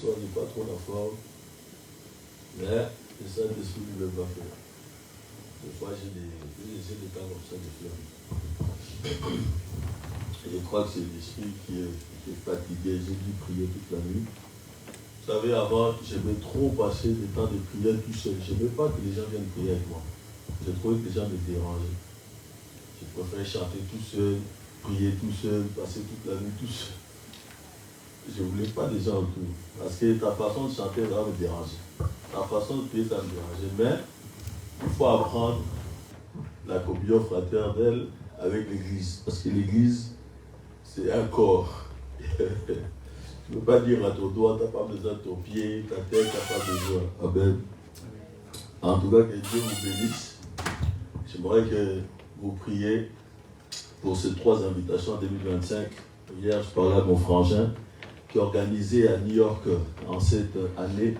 Toi, on n'est pas trop d'accord. Mais le Saint-Esprit ne veut pas faire. Des fois, j'ai des cas comme ça de fleurs. Et je crois que c'est l'esprit qui est fatigué. J'ai dû prier toute la nuit. Vous savez, avant, j'aimais trop passer des temps de prière tout seul. Je n'aimais pas que les gens viennent prier avec moi. Je trouvais que les gens me dérangeaient. Je préférais chanter tout seul, prier tout seul, passer toute la nuit tout seul. Je ne voulais pas des gens autour. Parce que ta façon de chanter va me déranger. Ta façon de prier, ça me dérangeait. Mais il faut apprendre la communion fraternelle avec l'Église. Parce que l'Église, c'est un corps. Tu ne peux pas dire à ton doigt, tu n'as pas besoin de ton pied, ta tête, tu n'as pas besoin. Amen. En tout cas, que Dieu vous bénisse. J'aimerais que vous priez pour ces 3 invitations en 2025. Hier, je parlais à mon frangin qui est organisé à New York en cette année.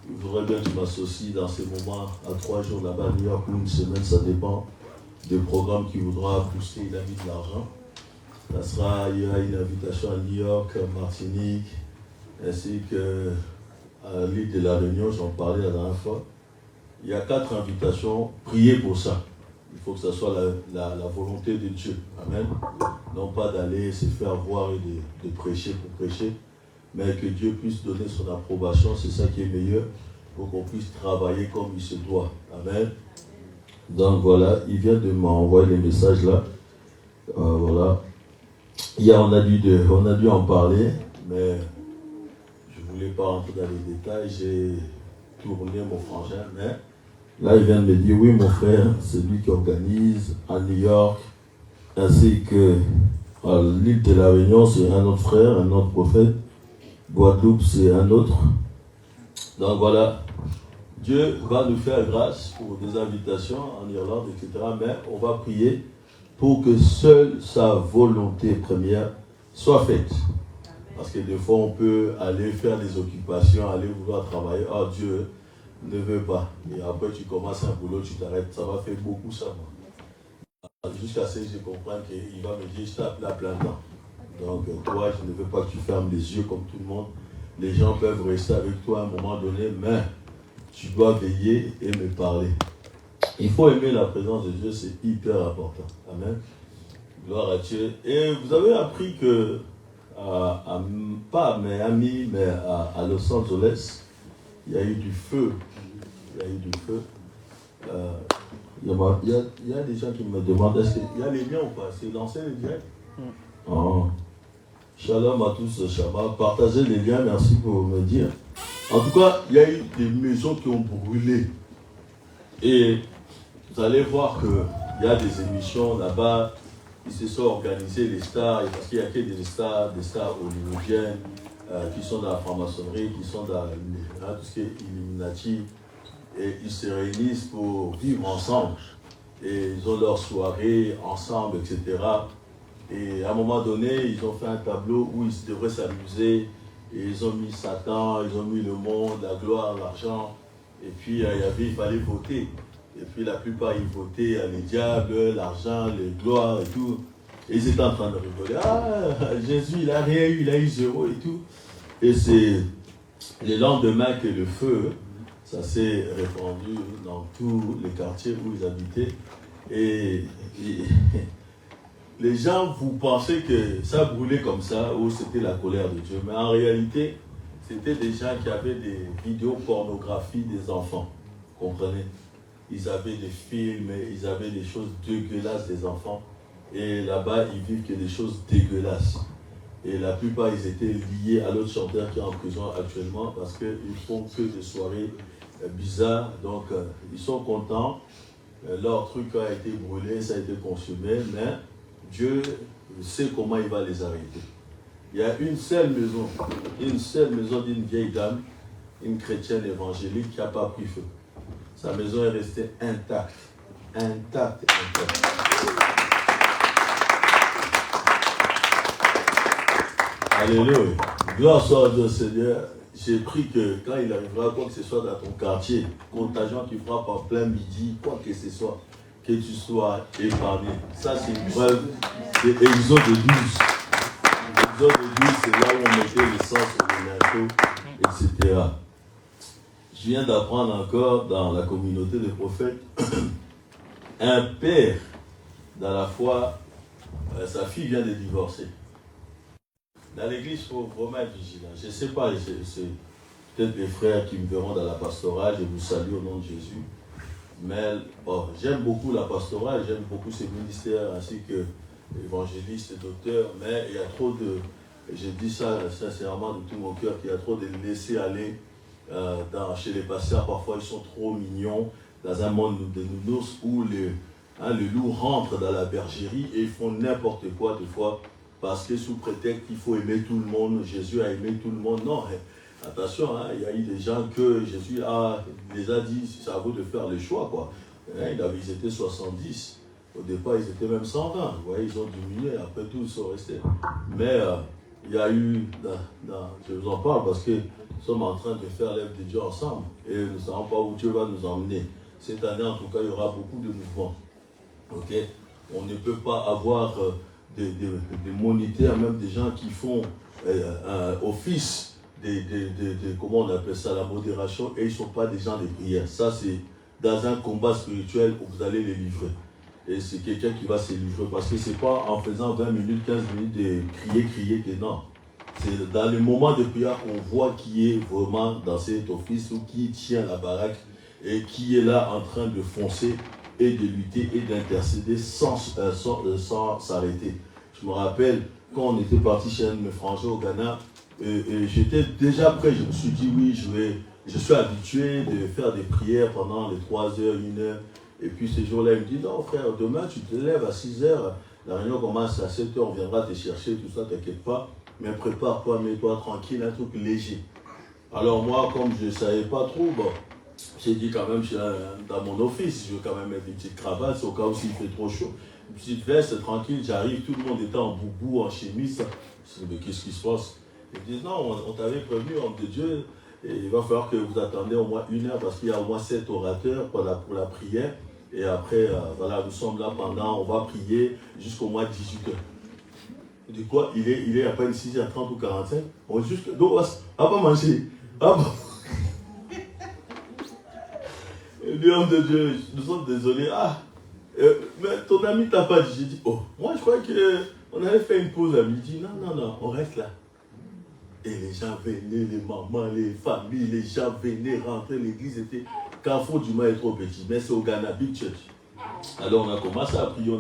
Je voudrais bien que je m'associe dans ces moments à 3 jours là-bas à New York ou une semaine, ça dépend du programme qu'il voudra pousser. Il a mis de l'argent. Il y aura une invitation à New York, à Martinique, ainsi qu'à l'île de la Réunion, j'en parlais la dernière fois. Il y a 4 invitations, priez pour ça. Il faut que ce soit la volonté de Dieu. Amen. Non pas d'aller se faire voir et de prêcher pour prêcher, mais que Dieu puisse donner son approbation, c'est ça qui est meilleur, pour qu'on puisse travailler comme il se doit. Amen. Donc voilà, il vient de m'envoyer les messages là. Voilà. Hier, on a dû en parler, mais je ne voulais pas rentrer dans les détails. J'ai tourné mon frangin, mais là, il vient de me dire, oui, mon frère, c'est lui qui organise à New York, ainsi que à l'île de la Réunion, c'est un autre frère, un autre prophète. Guadeloupe, c'est un autre. Donc voilà, Dieu va nous faire grâce pour des invitations en Irlande, etc. Mais on va prier pour que seule sa volonté première soit faite. Parce que des fois, on peut aller faire des occupations, aller vouloir travailler. Oh, Dieu ne veut pas. Et après, tu commences un boulot, tu t'arrêtes. Ça va faire beaucoup, ça, moi. Jusqu'à ce que je comprenne qu'il va me dire, je tape là plein temps. Donc, toi, je ne veux pas que tu fermes les yeux comme tout le monde. Les gens peuvent rester avec toi à un moment donné, mais tu dois veiller et me parler. Il faut aimer la présence de Dieu, c'est hyper important. Amen. Gloire à Dieu. Et vous avez appris que, pas à Miami, mais à Los Angeles, il y a eu du feu. Il y a eu du feu. Il y a des gens qui me demandent, est-ce qu'il y a les liens ou pas? C'est lancé les liens? Oh. Shalom à tous, Shabbat. Partagez les liens, merci pour me dire. En tout cas, il y a eu des maisons qui ont brûlé. Et vous allez voir qu'il y a des émissions là-bas, ils se sont organisés, les stars, parce qu'il n'y a que des stars hollywoodiennes qui sont dans la franc-maçonnerie, qui sont dans tout ce qui est Illuminati, et ils se réunissent pour vivre ensemble. Et ils ont leur soirée ensemble, etc. Et à un moment donné, ils ont fait un tableau où ils devraient s'amuser, et ils ont mis Satan, ils ont mis le monde, la gloire, l'argent, et puis il fallait voter. Et puis la plupart, ils votaient les diables, l'argent, les gloires et tout. Et ils étaient en train de rigoler. Ah, Jésus, il n'a rien eu, il a eu 0 et tout. Et c'est le lendemain que le feu, ça s'est répandu dans tous les quartiers où ils habitaient. Et les gens, vous pensez que ça brûlait comme ça, ou c'était la colère de Dieu. Mais en réalité, c'était des gens qui avaient des vidéos pornographies des enfants. Vous comprenez? Ils avaient des films, ils avaient des choses dégueulasses des enfants. Et là-bas, ils vivent que des choses dégueulasses. Et la plupart, ils étaient liés à l'autre chanteur qui est en prison actuellement parce qu'ils font que des soirées bizarres. Donc, ils sont contents. Leur truc a été brûlé, ça a été consumé, mais Dieu sait comment il va les arrêter. Il y a une seule maison d'une vieille dame, une chrétienne évangélique qui n'a pas pris feu. Sa maison est restée intacte. Alléluia. Gloire soit à Dieu, Seigneur. J'ai pris que quand il arrivera quoi que ce soit dans ton quartier, contagion qui frappe en plein midi, quoi que ce soit, que tu sois épargné. Ça, c'est une preuve de Exode 12. Exode 12, c'est là où on mettait le sang sur le linteau. etc. Je viens d'apprendre encore dans la communauté des prophètes, un père, dans la foi, sa fille vient de divorcer. Dans l'église, il faut vraiment être vigilant. Je ne sais pas, c'est peut-être les frères qui me verront dans la pastorale, je vous salue au nom de Jésus. Mais bon, j'aime beaucoup la pastorale, j'aime beaucoup ces ministères, ainsi que évangélistes et docteurs, mais il y a trop de, je dis ça sincèrement de tout mon cœur, qu'il y a trop de laisser aller chez les pasteurs. Parfois ils sont trop mignons dans un monde de nounours où le loup rentre dans la bergerie et ils font n'importe quoi des fois, parce que sous prétexte qu'il faut aimer tout le monde, Jésus a aimé tout le monde. Non, attention, il y a eu des gens que Jésus les a dit, c'est à vous de faire le choix, quoi. Ils étaient 70. Au départ, ils étaient même 120. Vous voyez, ils ont diminué. Après tout, ils sont restés. Mais il y a eu, je vous en parle parce que nous sommes en train de faire l'œuvre de Dieu ensemble. Et nous ne savons pas où Dieu va nous emmener. Cette année, en tout cas, il y aura beaucoup de mouvements. Ok? On ne peut pas avoir des moniteurs, même des gens qui font office comment on appelle ça, la modération, et ils ne sont pas des gens de prière. Ça, c'est dans un combat spirituel où vous allez les livrer. Et c'est quelqu'un qui va se livrer, parce que ce n'est pas en faisant 20 minutes, 15 minutes de crier que non. C'est dans les moments de prière qu'on voit qui est vraiment dans cet office, ou qui tient la baraque, et qui est là en train de foncer, et de lutter, et d'intercéder sans s'arrêter. Je me rappelle, quand on était parti chez un de mes frangins au Ghana, j'étais déjà prêt, je me suis dit oui, je suis habitué de faire des prières pendant les 3 heures, 1 heure. Et puis ce jour-là, il me dit, non frère, demain tu te lèves à 6 heures, la réunion commence à 7 heures, on viendra te chercher, tout ça, t'inquiète pas, mais prépare-toi, mets-toi tranquille, un truc léger. Alors moi, comme je ne savais pas trop, bon, j'ai dit quand même, dans mon office, je veux quand même mettre une petite cravate, au cas où s'il fait trop chaud. Une petite veste, tranquille, j'arrive, tout le monde était en boubou, en chemise. Je dis, mais qu'est-ce qui se passe? Ils disent, non, on t'avait prévenu, homme de Dieu, et il va falloir que vous attendez au moins 1 heure, parce qu'il y a au moins 7 orateurs pour la prière. Et après, voilà, nous sommes là on va prier jusqu'au moins 18 heures. Du coup, il est à peine 6h30 ou 45. On dit juste, donc, on va pas manger. Et lui, homme de Dieu, nous sommes désolés. Mais ton ami t'a pas dit. J'ai dit, oh, moi je crois qu'on avait fait une pause à midi. Non, on reste là. Et les gens venaient, les mamans, les familles, les gens venaient rentrer. L'église était, Carrefour du Mans est trop petit, mais c'est au Ghana, Big Church. Alors on a commencé à prier,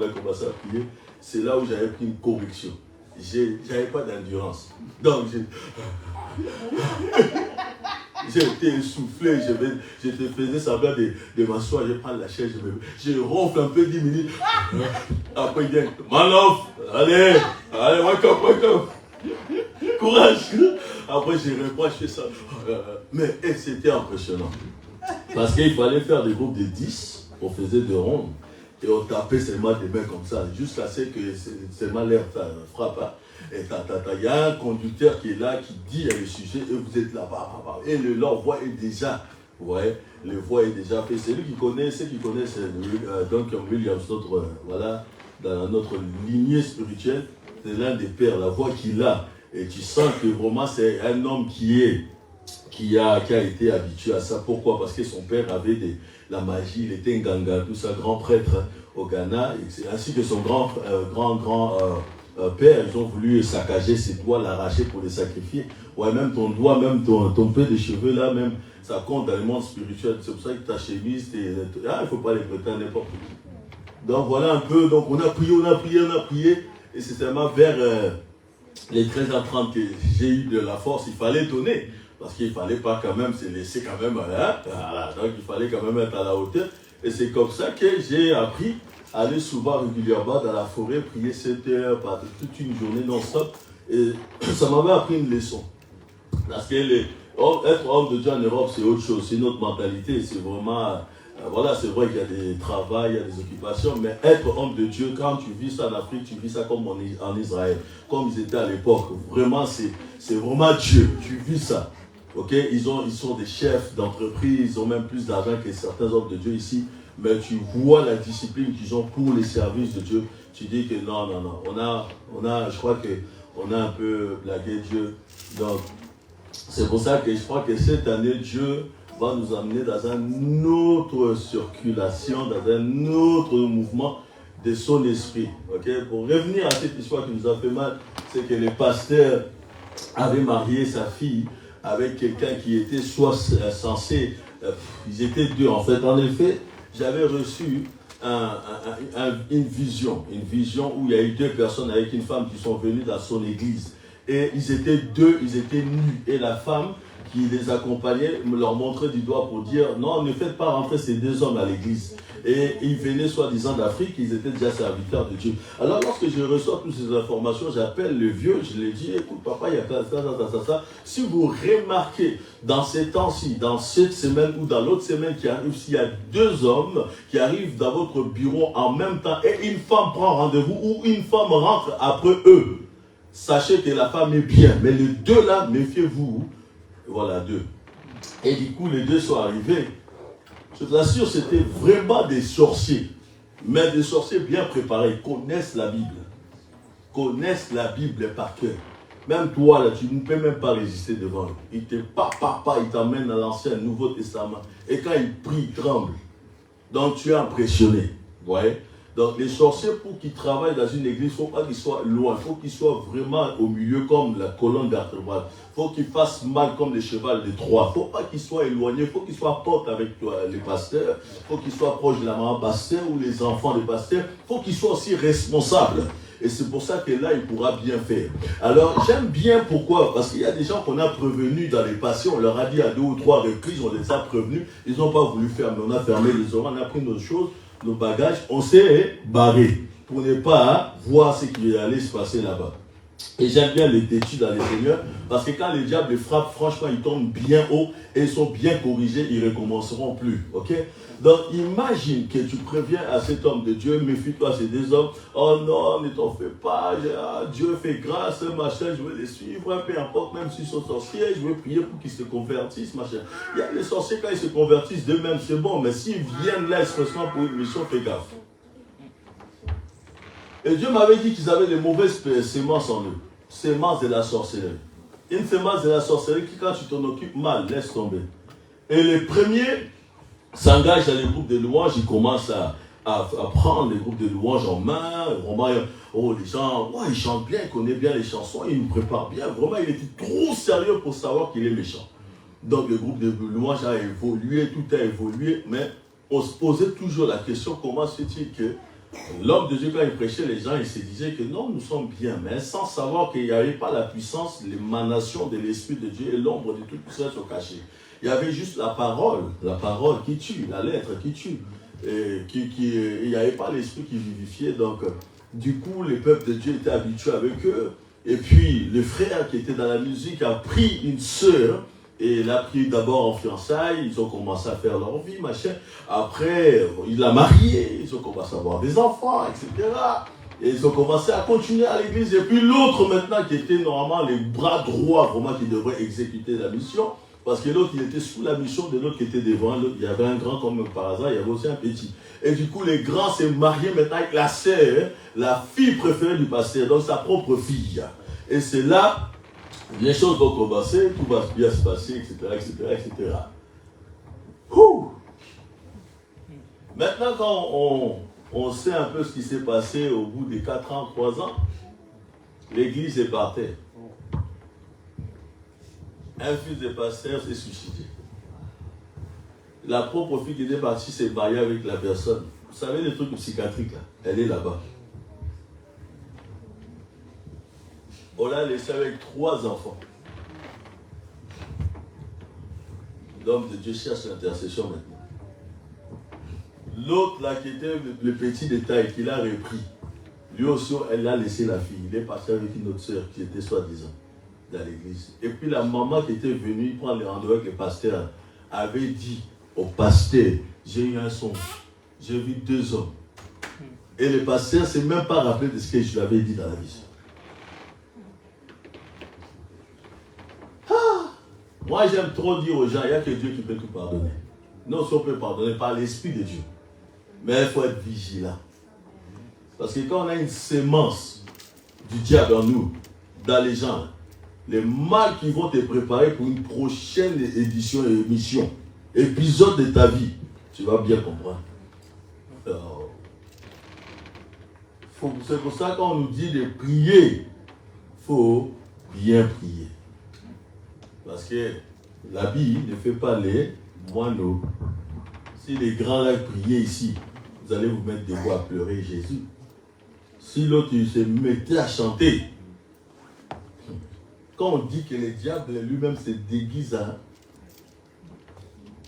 C'est là où j'avais pris une correction. J'avais pas d'endurance. Donc j'étais essoufflé, je te faisais semblant de m'asseoir, je prends la chaise, je ronfle un peu 10 minutes. Après il vient, Manoff, allez, wake up. Courage. Après je réponds, je fais ça. Mais c'était impressionnant. Parce qu'il fallait faire des groupes de 10, on faisait des rondes, et on tapait seulement des mains comme ça, jusqu'à ce que seulement l'air frappe. Et il y a un conducteur qui est là, qui dit le sujet, et vous êtes là, et leur voix est déjà, vous voyez, le voix est déjà fait. C'est lui qui connaît, ceux qui connaissent Duncan Williams, dans notre lignée spirituelle, c'est l'un des pères, la voix qu'il a, et tu sens que vraiment c'est un homme qui a été habitué à ça. Pourquoi? Parce que son père avait la magie, il était un ganga, tout ça, grand prêtre au Ghana, ainsi que son grand père, ils ont voulu saccager ses doigts, l'arracher pour les sacrifier. Ouais, même ton doigt, même ton peu de cheveux là, même, ça compte dans le monde spirituel. C'est pour ça que ta chemise, il ne faut pas les prêter à n'importe qui. Donc voilà un peu, donc on a prié, et c'est seulement vers les 13h30 que j'ai eu de la force. Il fallait donner, parce qu'il ne fallait pas quand même se laisser quand même, voilà, donc il fallait quand même être à la hauteur. Et c'est comme ça que j'ai appris à aller souvent régulièrement dans la forêt, prier 7 heures, toute une journée non-stop. Et ça m'avait appris une leçon. Parce que être homme de Dieu en Europe, c'est autre chose, c'est notre mentalité, c'est vraiment... Voilà, c'est vrai qu'il y a des travaux, il y a des occupations, mais être homme de Dieu, quand tu vis ça en Afrique, tu vis ça comme en Israël, comme ils étaient à l'époque. Vraiment, c'est vraiment Dieu, tu vis ça. Ok, ils sont des chefs d'entreprise, ils ont même plus d'argent que certains hommes de Dieu ici, mais tu vois la discipline qu'ils ont pour les services de Dieu. Tu dis que non, je crois qu'on a un peu blagué Dieu. Donc, C'est pour ça que je crois que cette année, Dieu va nous amener dans une autre circulation, dans un autre mouvement de son esprit. Okay? Pour revenir à cette histoire qui nous a fait mal, c'est que le pasteur avait marié sa fille avec quelqu'un qui était soit censé, ils étaient deux en fait. En effet, j'avais reçu une vision où il y a eu deux personnes avec une femme qui sont venues dans son église. Et ils étaient deux, ils étaient nus. Et la femme qui les accompagnait me leur montrait du doigt pour dire non, ne faites pas rentrer ces deux hommes à l'église. Et ils venaient soi-disant d'Afrique, ils étaient déjà serviteurs de Dieu. Alors lorsque je reçois toutes ces informations, j'appelle le vieux, je lui dis écoute papa, il y a ça. Si vous remarquez dans ces temps-ci, dans cette semaine ou dans l'autre semaine qui arrive, s'il y a deux hommes qui arrivent dans votre bureau en même temps et une femme prend rendez-vous ou une femme rentre après eux, sachez que la femme est bien. Mais les deux là, méfiez-vous. Voilà, deux. Et du coup, les deux sont arrivés. Je vous assure, c'était vraiment des sorciers. Mais des sorciers bien préparés. Ils connaissent la Bible. Connaissent la Bible par cœur. Même toi, là, tu ne peux même pas résister devant eux. Ils te ils t'amènent à l'Ancien, Nouveau Testament. Et quand ils prient, ils tremblent. Donc, tu es impressionné. Vous voyez? Donc, les sorciers, pour qu'ils travaillent dans une église, il ne faut pas qu'ils soient loin. Il faut qu'ils soient vraiment au milieu comme la colonne d'Artemal. Il faut qu'ils fassent mal comme les chevals de Troie. Il ne faut pas qu'ils soient éloignés. Il faut qu'ils soient potes avec les pasteurs. Il faut qu'ils soient proches de la maman pasteur ou les enfants des pasteurs. Il faut qu'ils soient aussi responsables. Et c'est pour ça que là, il pourra bien faire. Alors, j'aime bien pourquoi. Parce qu'il y a des gens qu'on a prévenus dans les passés. On leur a dit à 2 ou 3 reprises, on les a prévenus. Ils n'ont pas voulu faire, mais on a fermé les oreilles, on a pris nos choses, nos bagages. On s'est barré pour ne pas voir ce qui allait se passer là-bas. Et j'aime bien les têtus dans les seigneurs, parce que quand les diables frappent, franchement, ils tombent bien haut et ils sont bien corrigés, ils ne recommenceront plus. Ok? Donc, imagine que tu préviens à cet homme de Dieu, méfie-toi, c'est des hommes, oh non, ne t'en fais pas, Dieu fait grâce, machin, je vais les suivre, peu importe, même s'ils sont sorciers, je vais prier pour qu'ils se convertissent, machin. Il y a les sorciers, quand ils se convertissent d'eux-mêmes, c'est bon, mais s'ils viennent là expressément pour une mission, fais gaffe. Et Dieu m'avait dit qu'ils avaient des mauvaises sémences en eux. Sémences de la sorcellerie. Une sémence de la sorcellerie qui, quand tu t'en occupes mal, laisse tomber. Et les premiers s'engagent dans les groupes de louanges, ils commencent à prendre les groupes de louanges en main. Vraiment, oh, les gens, ouais, ils chantent bien, ils connaissent bien les chansons, ils nous préparent bien. Vraiment, il était trop sérieux pour savoir qu'il est méchant. Donc, le groupe de louanges a évolué, tout a évolué, mais on se posait toujours la question, comment se fait-il que l'homme de Dieu, quand il prêchait, les gens, ils se disaient que non, nous sommes bien, mais sans savoir qu'il n'y avait pas la puissance, l'émanation de l'Esprit de Dieu et l'ombre de toute puissance au cachet. Il y avait juste la parole qui tue, la lettre qui tue. Et il n'y avait pas l'Esprit qui vivifiait. Donc, du coup, le peuple de Dieu était habitué avec eux. Et puis, le frère qui était dans la musique a pris une sœur. Et il a pris d'abord en fiançailles, ils ont commencé à faire leur vie, machin. Après, il l'a marié, ils ont commencé à avoir des enfants, etc. Et ils ont commencé à continuer à l'église. Et puis l'autre maintenant, qui était normalement les bras droits, vraiment, qui devrait exécuter la mission, parce que l'autre, il était sous la mission de l'autre qui était devant. L'autre, il y avait un grand comme par hasard, il y avait aussi un petit. Et du coup, les grands s'est marié maintenant avec la sœur, la fille préférée du pasteur, donc sa propre fille. Et c'est là... les choses vont commencer, tout va bien se passer, etc., etc. Maintenant, quand on sait un peu ce qui s'est passé au bout des 4 ans, 3 ans, l'église est par terre. Un fils de pasteur s'est suicidé. La propre fille qui était partie s'est mariée avec la personne. Vous savez, les trucs psychiatriques, là, elle est là-bas. On l'a laissé avec 3 enfants. L'homme de Dieu cherche l'intercession maintenant. L'autre là qui était le petit détail qu'il a repris, lui aussi elle a laissé la fille. Il est parti avec une autre soeur qui était soi-disant dans l'église. Et puis la maman qui était venue prendre les rendez-vous avec le pasteur avait dit au pasteur, j'ai eu un songe, j'ai vu 2 hommes. Et le pasteur ne s'est même pas rappelé de ce que je lui avais dit dans la vision. Moi, j'aime trop dire aux gens, il n'y a que Dieu qui peut tout pardonner. Non, si on peut pardonner par l'Esprit de Dieu. Mais il faut être vigilant. Parce que quand on a une sémence du diable en nous, dans les gens, les mal qui vont te préparer pour une prochaine édition et émission, épisode de ta vie. Tu vas bien comprendre. C'est pour ça qu'on nous dit de prier. Il faut bien prier. Parce que l'habit ne fait pas les moineaux. Si les grands là priaient ici, vous allez vous mettre debout à pleurer Jésus. Si l'autre se mettait à chanter, quand on dit que le diable lui-même se déguise en...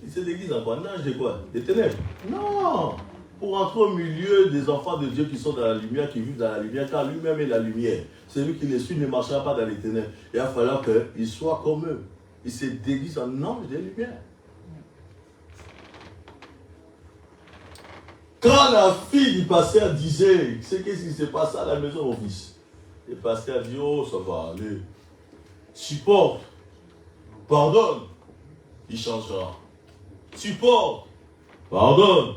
Il se déguise en quoi? Non, de quoi? Des ténèbres? Non! Pour entrer au milieu des enfants de Dieu qui sont dans la lumière, qui vivent dans la lumière, car lui-même est la lumière. Celui qui les suit ne marchera pas dans les ténèbres. Il va falloir qu'il soit comme eux. Il se déguise en ange de lumière. Quand la fille du pasteur disait, c'est qu'est-ce qui s'est passé à la maison, mon fils? Le pasteur dit, oh, ça va aller. Supporte. Pardonne. Il changera. Supporte. Pardonne.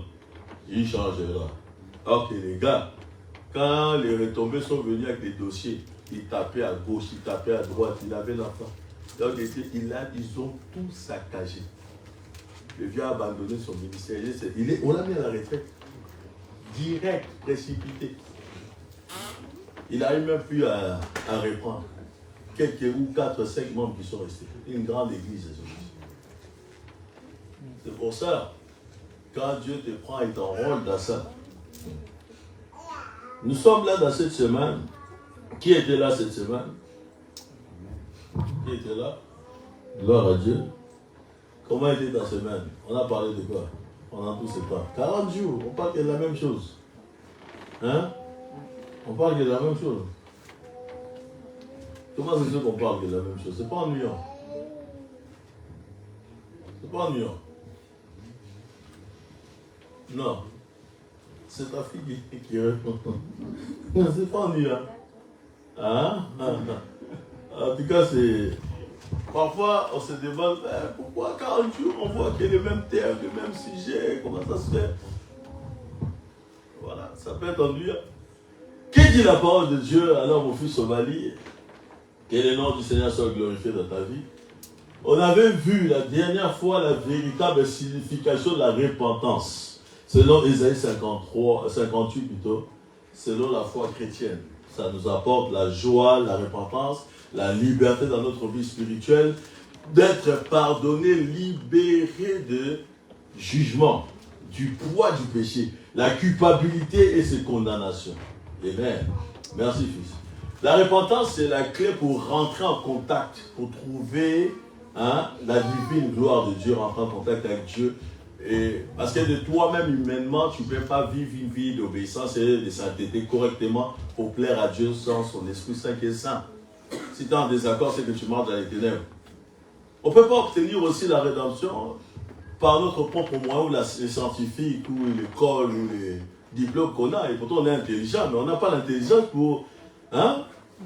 Il changera. Ok, les gars, quand les retombées sont venus avec les dossiers, ils tapaient à gauche, ils tapaient à droite, il avait l'enfant. Donc, ils ont tout saccagé. Le vieux a abandonné son ministère. On l'a mis à la retraite. Direct, précipité. Il n'arrive même plus à reprendre. Quelques ou 4 ou 5 membres qui sont restés. Une grande église. C'est pour ça, quand Dieu te prend et t'enrôle dans ça. Nous sommes là dans cette semaine. Qui était là cette semaine? Qui était là? Gloire à Dieu. Comment était ta semaine? On a parlé de quoi? On n'en tous pas. 40 jours, on parle de la même chose. Hein? On parle de la même chose. Comment c'est sûr qu'on parle de la même chose? C'est pas ennuyant. C'est pas ennuyant. Non. C'est ta fille qui répond. C'est pas ennuyant. Hein? En tout cas, c'est... Parfois, on se demande pourquoi 40 jours, on voit qu'il y a le même thème, le même sujet, comment ça se fait? Voilà, ça peut être ennuyant. Que dit la parole de Dieu? Alors, mon fils, on va lire. Que le nom du Seigneur soit glorifié dans ta vie. On avait vu la dernière fois la véritable signification de la repentance. Selon Ésaïe 58 plutôt, selon la foi chrétienne. Ça nous apporte la joie, la repentance, la liberté dans notre vie spirituelle, d'être pardonné, libéré de jugement, du poids du péché, la culpabilité et ses condamnations. Amen. Merci, fils. La repentance, c'est la clé pour rentrer en contact, pour trouver la divine gloire de Dieu, rentrer en contact avec Dieu. Et parce que de toi-même, humainement, tu ne peux pas vivre une vie d'obéissance et de sainteté correctement pour plaire à Dieu sans son Esprit Saint qui est saint. Si tu es en désaccord, c'est que tu marches dans les ténèbres. On ne peut pas obtenir aussi la rédemption par notre propre moyen, ou les scientifiques, ou l'école, ou les diplômes qu'on a. Et pourtant, on est intelligent, mais on n'a pas l'intelligence pour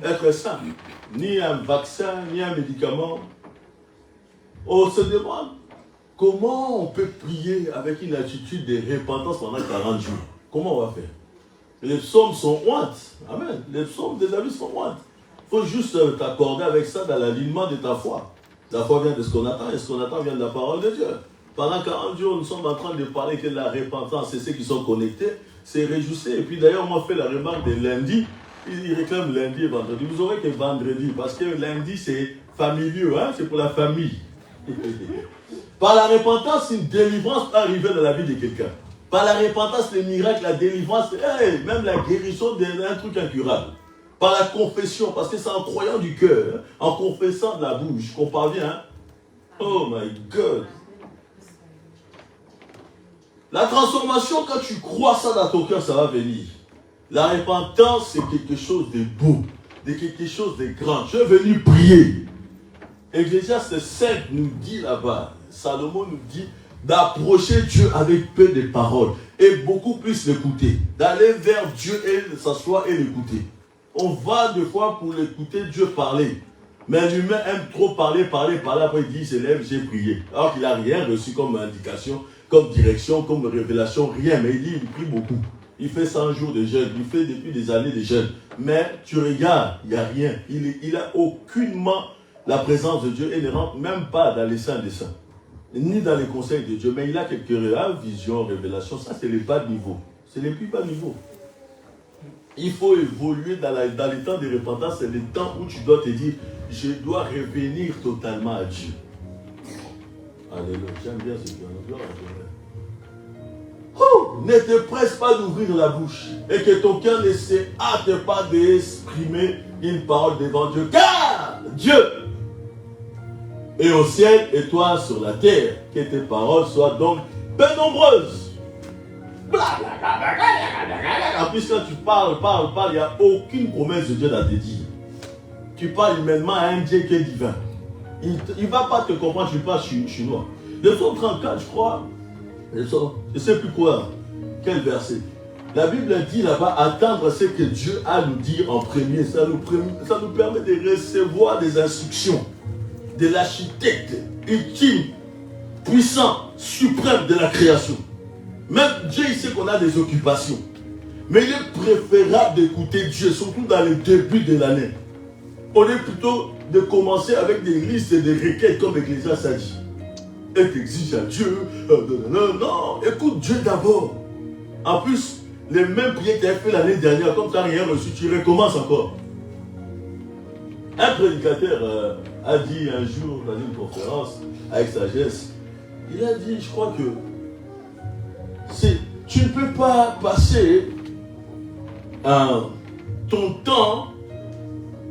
être saint. Ni un vaccin, ni un médicament. On se demande comment on peut prier avec une attitude de repentance pendant 40 jours. Comment on va faire? Les psaumes sont ointes. Amen. Les psaumes des amis sont ointes. Il faut juste t'accorder avec ça dans l'alignement de ta foi. La foi vient de ce qu'on attend et ce qu'on attend vient de la parole de Dieu. Pendant 40 jours, nous sommes en train de parler que la repentance, c'est ceux qui sont connectés, c'est réjouissez. Et puis d'ailleurs, on m'a fait la remarque de lundi. Ils réclament lundi et vendredi. Vous aurez que vendredi, parce que lundi, c'est familier, c'est pour la famille. Par la repentance, une délivrance peut arriver dans la vie de quelqu'un. Par la repentance, les miracles, la délivrance, même la guérison d'un truc incurable. Par la confession, parce que c'est en croyant du cœur, en confessant de la bouche qu'on parvient. Oh my God! La transformation, quand tu crois ça dans ton cœur, ça va venir. La repentance, c'est quelque chose de beau, de quelque chose de grand. Je suis venu prier. Ecclésiaste 5 nous dit là-bas, Salomon nous dit d'approcher Dieu avec peu de paroles et beaucoup plus l'écouter. D'aller vers Dieu et s'asseoir et l'écouter. On va des fois pour l'écouter Dieu parler. Mais l'humain aime trop parler, après il dit, il se lève, j'ai prié. Alors qu'il n'a rien reçu comme indication, comme direction, comme révélation, rien. Mais il dit, il prie beaucoup. Il fait 100 jours de jeûne, il fait depuis des années de jeûne. Mais tu regardes, il n'y a rien. Il n'a aucunement la présence de Dieu et ne rentre même pas dans les saints des saints, ni dans les conseils de Dieu, mais il a quelques visions, révélations, ça c'est les bas niveaux, c'est les plus bas niveaux. Il faut évoluer dans les temps de repentance, c'est le temps où tu dois te dire, je dois revenir totalement à Dieu. Alléluia, j'aime bien ce piano. Oh, ne te presse pas d'ouvrir la bouche et que ton cœur ne se hâte pas d'exprimer une parole devant Dieu, car Dieu est au ciel et toi sur la terre, que tes paroles soient donc peu nombreuses. En plus, quand tu parles, il n'y a aucune promesse de Dieu dans tes dires. Tu parles humainement à un Dieu qui est divin. Il ne va pas te comprendre, tu parles chinois. Le psaume 34, je crois, je ne sais plus quoi, quel verset. La Bible dit là-bas, attendre ce que Dieu a à nous dire en premier. Ça nous permet de recevoir des instructions de l'architecte ultime, puissant, suprême de la création. Même Dieu, il sait qu'on a des occupations. Mais il est préférable d'écouter Dieu, surtout dans le début de l'année. On est plutôt de commencer avec des listes et des requêtes comme l'Ecclésiaste a dit. Et t'exiges à Dieu. Non, écoute Dieu d'abord. En plus, les mêmes prières que tu as fait l'année dernière, comme tu n'as rien reçu, tu recommences encore. Un prédicateur a dit un jour dans une conférence avec sagesse, il a dit, je crois que tu ne peux pas passer ton temps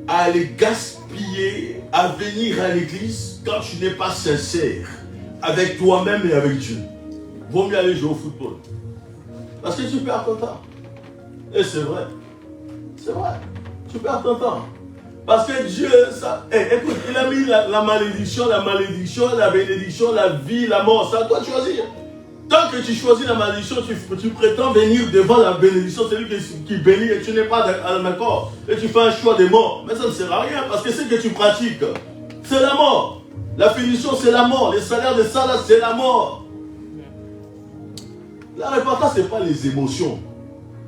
à aller gaspiller, à venir à l'église quand tu n'es pas sincère avec toi-même et avec Dieu. Vaut mieux aller jouer au football. Parce que tu perds ton temps. Et c'est vrai. C'est vrai. Tu perds ton temps. Parce que Dieu, écoute, il a mis la malédiction, la bénédiction, la vie, la mort. C'est à toi de choisir. Tant que tu choisis la malédiction, tu prétends venir devant la bénédiction, celui qui bénit et tu n'es pas d'accord. Et tu fais un choix de mort. Mais ça ne sert à rien parce que ce que tu pratiques, c'est la mort. La finition, c'est la mort. Le salaire de ça, là, c'est la mort. La repentance, ce n'est pas les émotions.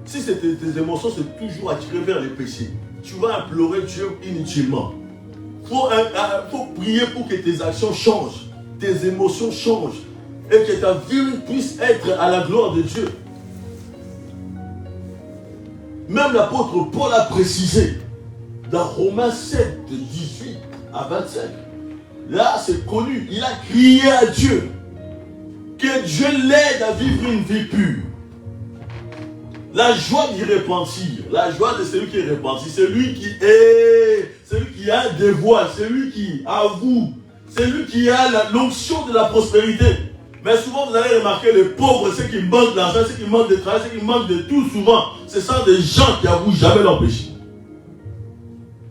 Si c'est tes émotions, c'est toujours attiré vers les péchés. Tu vas implorer Dieu inutilement. Il faut prier pour que tes actions changent, tes émotions changent et que ta vie puisse être à la gloire de Dieu. Même l'apôtre Paul a précisé dans Romains 7, 18 à 25. Là, c'est connu. Il a crié à Dieu que Dieu l'aide à vivre une vie pure. La joie d'y repentir, la joie de celui qui est repenti, celui qui a des voiles, celui qui avoue, celui qui a l'onction de la prospérité. Mais souvent, vous allez remarquer les pauvres, ceux qui manquent d'argent, ceux qui manquent de travail, ceux qui manquent de tout, souvent, ce sont des gens qui avouent jamais leur péché.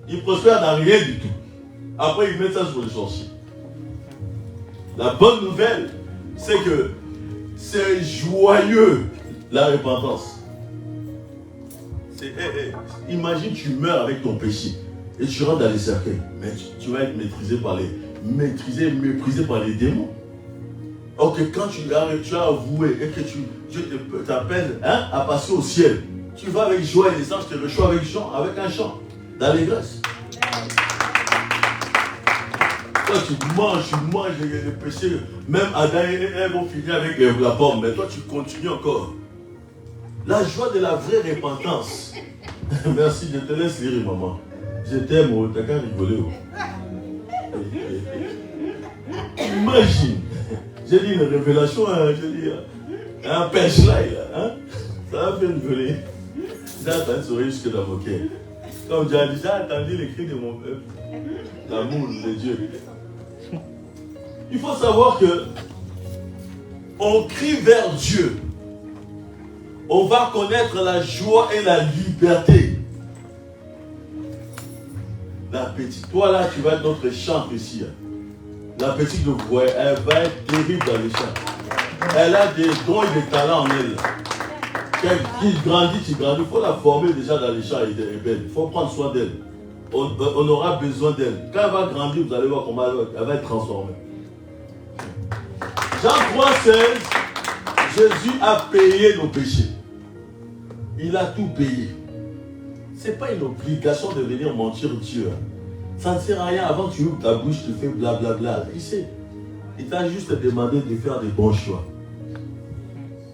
Ils prospèrent dans rien du tout. Après, ils mettent ça sur les sorciers. La bonne nouvelle, c'est que c'est joyeux, la repentance. Imagine, tu meurs avec ton péché et tu rentres dans les cercueils. Mais tu vas être méprisé par les démons. Or que quand tu as avoué et que Dieu t'appelle à passer au ciel, tu vas avec joie et les anges te reçoivent avec un chant dans l'église. Toi tu manges les péchés. Même Adam et Ève vont finir avec la pomme, mais toi tu continues encore. La joie de la vraie repentance. Merci, je te laisse lire, maman. Je t'aime, t'as qu'à rigoler. Imagine. J'ai dit une révélation, j'ai dit un punchline, hein? Ça va faire rigoler. J'ai entendu sourire jusque dans mon cœur. Comme j'ai déjà entendu les cris de mon peuple. L'amour de Dieu. Il faut savoir que on crie vers Dieu. On va connaître la joie et la liberté. La petite, toi là, tu vas être notre chante ici. La petite de vous, elle va être terrible dans les chants. Elle a des dons et des talents en elle. Qui grandit, il faut la former déjà dans les chants et des belles. Il faut prendre soin d'elle. On aura besoin d'elle. Quand elle va grandir, vous allez voir comment elle va être transformée. Jean 3,16, Jésus a payé nos péchés. Il a tout payé. Ce n'est pas une obligation de venir mentir Dieu. Ça ne sert à rien. Avant que tu ouvres ta bouche, tu fais blablabla. Il sait. Il t'a juste demandé de faire des bons choix.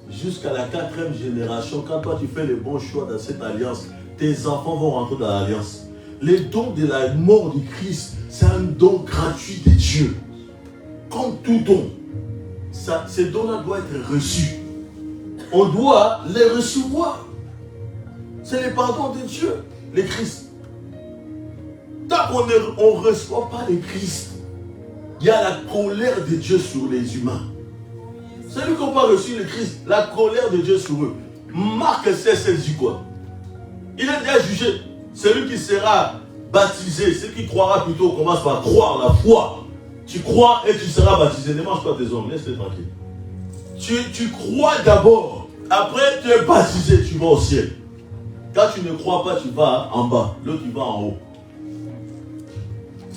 Jusqu'à la 4e génération, quand toi tu fais les bons choix dans cette alliance, tes enfants vont rentrer dans l'alliance. Les dons de la mort du Christ, c'est un don gratuit de Dieu. Comme tout don, ces dons-là doivent être reçus. On doit les recevoir. C'est le pardon de Dieu, le Christ. Tant qu'on ne reçoit pas le Christ, il y a la colère de Dieu sur les humains. Celui qui n'a pas reçu le Christ, la colère de Dieu sur eux. Marc 16 dit quoi? Il est déjà jugé. Celui qui sera baptisé, celui qui croira plutôt, commence par croire la foi. Tu crois et tu seras baptisé. Ne mange pas tes hommes, laisse-les tranquille. Tu crois d'abord. Après, tu es baptisé, tu vas au ciel. Quand tu ne crois pas, tu vas en bas. L'autre, il va en haut.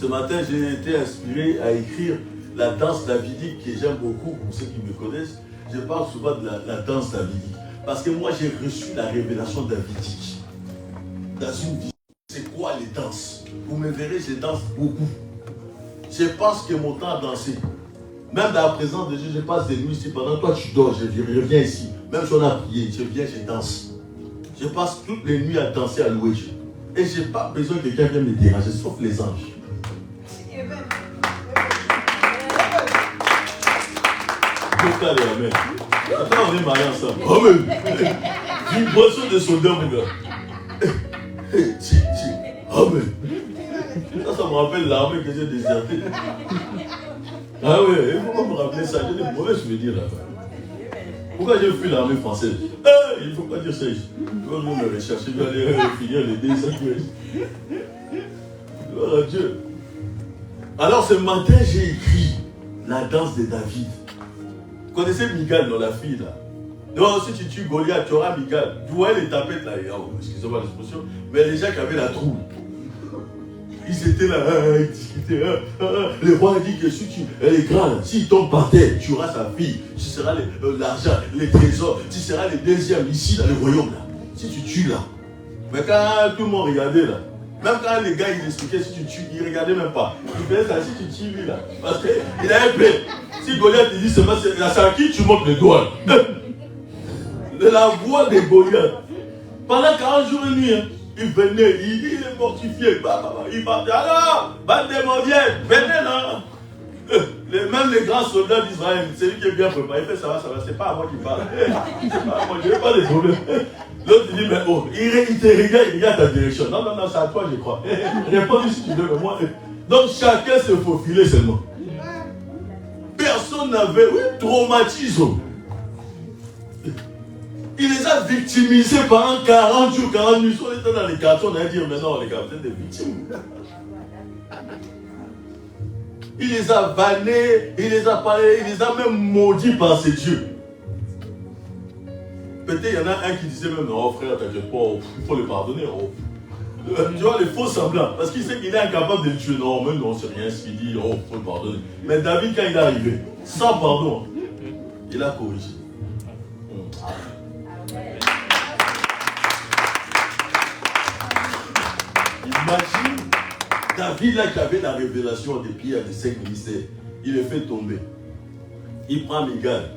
Ce matin, j'ai été inspiré à écrire la danse davidique que j'aime beaucoup, pour ceux qui me connaissent. Je parle souvent de la danse davidique. Parce que moi, j'ai reçu la révélation davidique. Dans une vie, c'est quoi les danses? Vous me verrez, je danse beaucoup. Je pense que mon temps à danser. Même dans la présence de Dieu, je passe des nuits ici. Pendant que toi, tu dors, je reviens ici. Même si on a prié, je viens, je danse. Je passe toutes les nuits à danser, à louer Dieu. Et je n'ai pas besoin que quelqu'un vienne me déranger, sauf les anges. Amen. Attends, on est mariés ensemble. Amen. Vibration de soldats, mon gars. Amen. Ça me rappelle l'armée que j'ai désertée. Ah oui, il faut pas me rappeler ça. J'ai des mauvais souvenirs là-bas. Pourquoi j'ai fui l'armée française? Il ne faut pas dire ça. Je dois nous me rechercher, je dois aller finir les dés. Gloire à Dieu. Alors ce matin, j'ai écrit la danse de David. Vous connaissez Migal, dans la fille là? Donc si tu tues Goliath, tu auras Migal. Tu vois les tapettes là, excusez-moi l'expression, mais les gens qui avaient la trouille. Ils étaient là, ils discutaient. Le roi a dit que si elle est grande, s'il tombe par terre, tu auras sa fille. Tu seras l'argent, les trésors. Tu seras le deuxième ici dans le royaume là. Si tu tues là. Mais quand tout le monde regardait là, même quand les gars ils expliquaient si tu tues, ils ne regardaient même pas. Ils faisaient ça si tu tues lui là. Parce qu'il avait peur. Si Goliath te dit seulement c'est à qui tu montes le doigt. De la voix de Goliath. Pendant 40 jours et nuit, hein, il venait, il est mortifié. Il partait. Alors, bande de mauviettes, venez là. Même les grands soldats d'Israël, c'est lui qui est bien préparé. Il fait ça va, c'est pas à moi qui parle. C'est pas à moi, je n'ai pas de problème. L'autre il dit, mais oh, il te regarde, il regarde ta direction. Non, c'est à toi, je crois. Réponds si tu veux, mais moi. Donc chacun se faufilait seulement. Personne n'avait, traumatisme. Il les a victimisés pendant 40 jours, 40 nuits. On était dans les quartiers, on a dit, mais non, les gars, vous êtes des victimes. Il les a vannés, il les a parlé, il les a même maudits par ses dieux. Peut-être il y en a un qui disait même, non frère, t'inquiète pas, il faut le pardonner. Tu vois, les faux semblants, parce qu'il sait qu'il est incapable de le tuer. Non, même non, c'est rien ce qu'il dit, il faut le pardonner. Mais David, quand il est arrivé, sans pardon, il a corrigé. Imagine David là qui avait la révélation des pierres des 5 ministères. Il le fait tomber. Il prend Migal.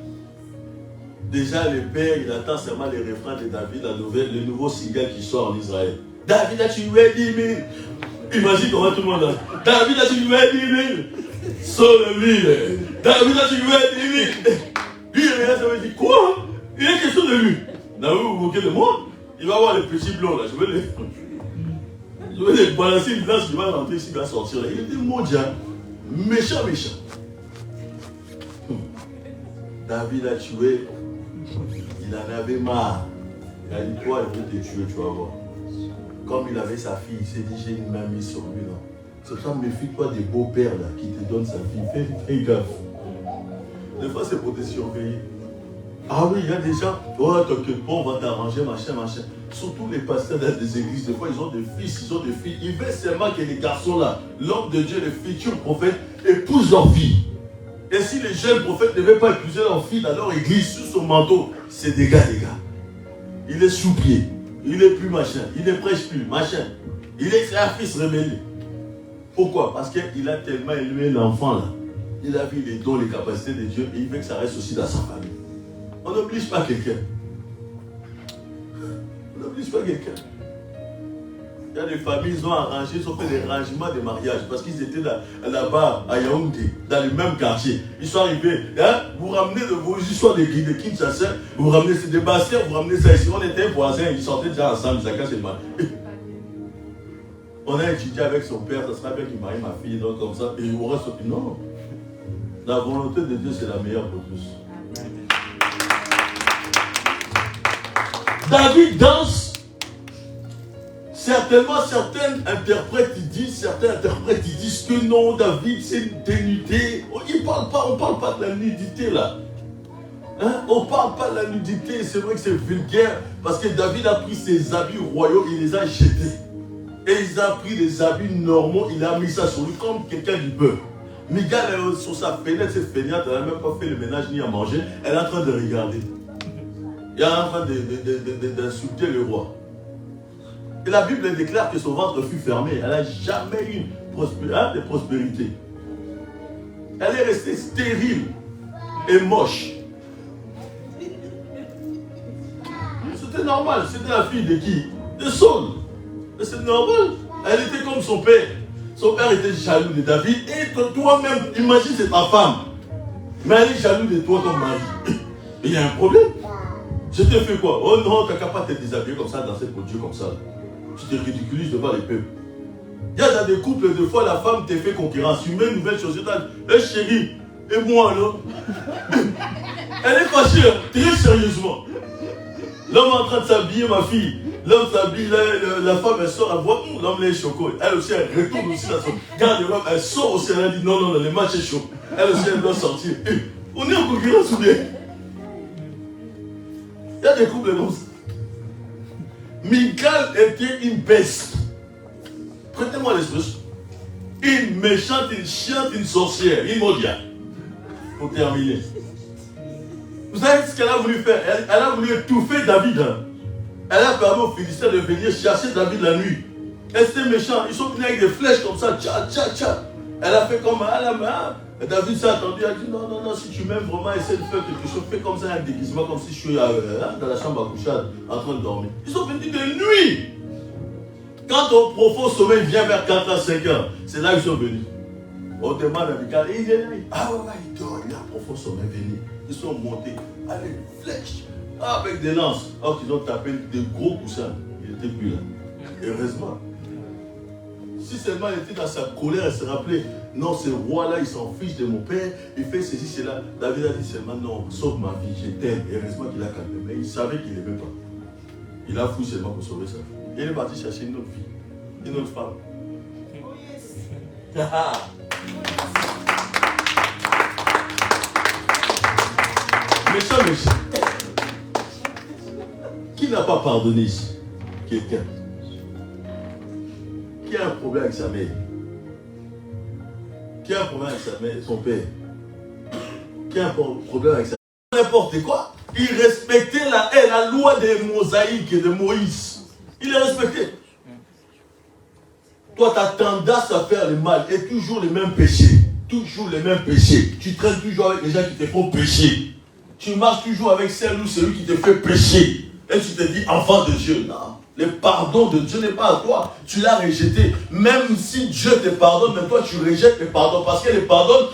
Déjà le père, il attend seulement les refrains de David, le nouveau single qui sort en Israël. David a tué 10 000. Imagine comment tout le monde a. David a tué 10 000. Sauve-lui. David a tué 10 000. Lui, il regarde ça et dit quoi? Il est question de lui. Non, vous vous moquez de moi? Il va avoir les petits blancs là. Je vais les balancer une danse, il va rentrer ici, il va sortir là. Il était mondial. Méchant. David a tué. Il en avait marre. Il a dit toi, je vais te tuer, tu vas voir. Comme il avait sa fille, il s'est dit j'ai une main mise sur lui là. C'est pour ça, méfie-toi des beaux-pères là qui te donnent sa fille. Fais gaffe. Des fois, c'est pour te surveiller. Ah oui, il y a des gens, t'inquiète pas, on va t'arranger, machin. Surtout les pasteurs des églises, des fois, ils ont des fils, ils ont des filles. Ils veulent seulement que les garçons là, l'homme de Dieu, les futurs prophètes, épousent leurs filles. Et si les jeunes prophètes ne veulent pas épouser leurs filles dans leur église, sous son manteau, c'est des gars. Il est sous-pied, il est plus machin, il ne prêche plus, machin. Il est un fils rebelle. Pourquoi? Parce qu'il a tellement élevé l'enfant là. Il a vu les dons, les capacités de Dieu et il veut que ça reste aussi dans sa famille. On n'oblige pas quelqu'un. On n'oblige pas quelqu'un. Il y a des familles, ils ont arrangé, ils ont fait des rangements de mariage parce qu'ils étaient là-bas à Yaoundé, dans le même quartier. Ils sont arrivés, hein, vous ramenez de vos histoires de Kinshasa, vous ramenez des Bastien, vous ramenez ça ici. On était voisins, ils sortaient déjà ensemble, chacun c'est le mal. On a étudié avec son père, ça sera bien qu'il marie ma fille, donc comme ça, et il vous reste. Non. La volonté de Dieu, c'est la meilleure pour tous. David danse. Certainement, certains interprètes disent que non, David, c'est une dénudité. On ne parle pas de la nudité là. Hein? On ne parle pas de la nudité, c'est vrai que c'est vulgaire, parce que David a pris ses habits royaux, il les a jetés. Et il a pris des habits normaux, il a mis ça sur lui comme quelqu'un du peuple. Migal est sur sa fenêtre, cette fenêtre, elle n'a même pas fait le ménage ni à manger, elle est en train de regarder. Elle est en train d'insulter le roi. Et la Bible déclare que son ventre fut fermé. Elle n'a jamais eu de prospérité. Elle est restée stérile et moche. C'était normal. C'était la fille de qui? De Saul. C'est normal. Elle était comme son père. Son père était jaloux de David. Et toi-même, imagine c'est ta femme. Mais elle est jalouse de toi comme mari. Il y a un problème. Je te fais quoi? Oh non, tu n'as qu'à pas te déshabiller comme ça, danser pour Dieu comme ça. Tu te ridiculises devant les peuples. Il y a dans des couples, des fois, la femme te fait concurrence. Tu mets une nouvelle chose, hé chérie, et moi alors? Elle est fâchée, très sérieusement. L'homme est en train de s'habiller, ma fille. L'homme s'habille, la femme, elle sort, elle voit, l'homme est choco. Elle aussi, elle retourne aussi dans son. Garde l'homme, elle sort aussi, elle a dit non, le match est chaud. Elle aussi, elle doit sortir. On est en concurrence ou bien? Il y a des couples comme ça. Michal était une bête. Prêtez-moi l'expression. Une méchante, une chiante, une sorcière, une modia. Pour terminer. Vous savez ce qu'elle a voulu faire? Elle a voulu étouffer David. Elle a permis aux Philistins de venir chercher David la nuit. Elle était méchante. Ils sont venus avec des flèches comme ça. Tcha, tcha, tcha. Elle a fait comme à la main. David s'est attendu. Elle a dit non, si tu m'aimes vraiment, essaie de faire quelque chose. Fais comme ça un déguisement, comme si je suis dans la chambre à couchage en train de dormir. Ils sont venus de nuit. Quand ton profond sommeil vient vers 4 à 5 heures, c'est là qu'ils sont venus. On demande à Michal, il est là. Ah ouais, il dort, il a un profond sommeil venu. Ils sont montés avec des flèches, avec des lances. Alors qu'ils ont tapé des gros coussins. Il n'était plus là. Heureusement. Si seulement elle était dans sa colère, elle se rappelait, non, ce roi-là, il s'en fiche de mon père, il fait ceci, cela. David a dit seulement, non, sauve ma vie, je t'aime. Heureusement qu'il a calmé, mais il savait qu'il n'aimait pas. Il a fouillé seulement pour sauver sa vie. Il est parti chercher une autre fille, une autre femme. Oh yes. Méchant. Qui n'a pas pardonné ici? Quelqu'un. Qui a un problème avec sa mère? Qui a un problème avec sa mère, son père? Qui a un problème avec sa mère? N'importe quoi. Il respectait la loi des mosaïques et de Moïse. Il est respecté. Toi, tu as tendance à faire le mal et toujours les mêmes péchés. Toujours les mêmes péchés. Tu traînes toujours avec les gens qui te font pécher. Tu marches toujours avec celle ou celui qui te fait pécher. Et tu te dis enfant de Dieu. Non. Le pardon de Dieu n'est pas à toi. Tu l'as rejeté. Même si Dieu te pardonne, mais toi tu rejettes le pardon. Parce que le pardon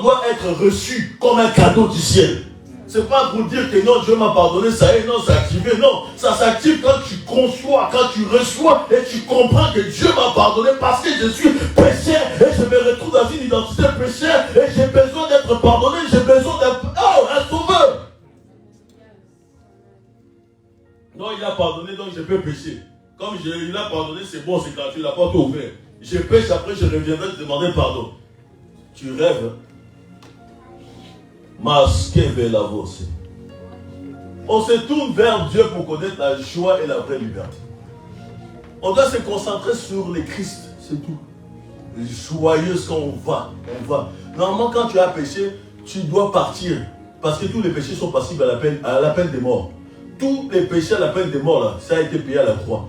doit être reçu comme un cadeau du ciel. C'est pas pour dire que non, Dieu m'a pardonné, ça y est, non, c'est activé. Non, ça s'active quand tu conçois, quand tu reçois et tu comprends que Dieu m'a pardonné parce que je suis pécheur et je me retrouve dans une identité pécheur et j'ai besoin d'être pardonné, j'ai besoin un sauveur. Non, il a pardonné, donc je peux pécher. Comme il a pardonné, c'est bon, c'est gratuit, la porte est ouverte. Je pêche, après je reviendrai te demander pardon. Tu rêves. On se tourne vers Dieu pour connaître la joie et la vraie liberté. On doit se concentrer sur le Christ, c'est tout. Joyeuse quand on va. Normalement, quand tu as péché, tu dois partir. Parce que tous les péchés sont passibles à la peine de mort. Tous les péchés à la peine de mort, là, ça a été payé à la croix.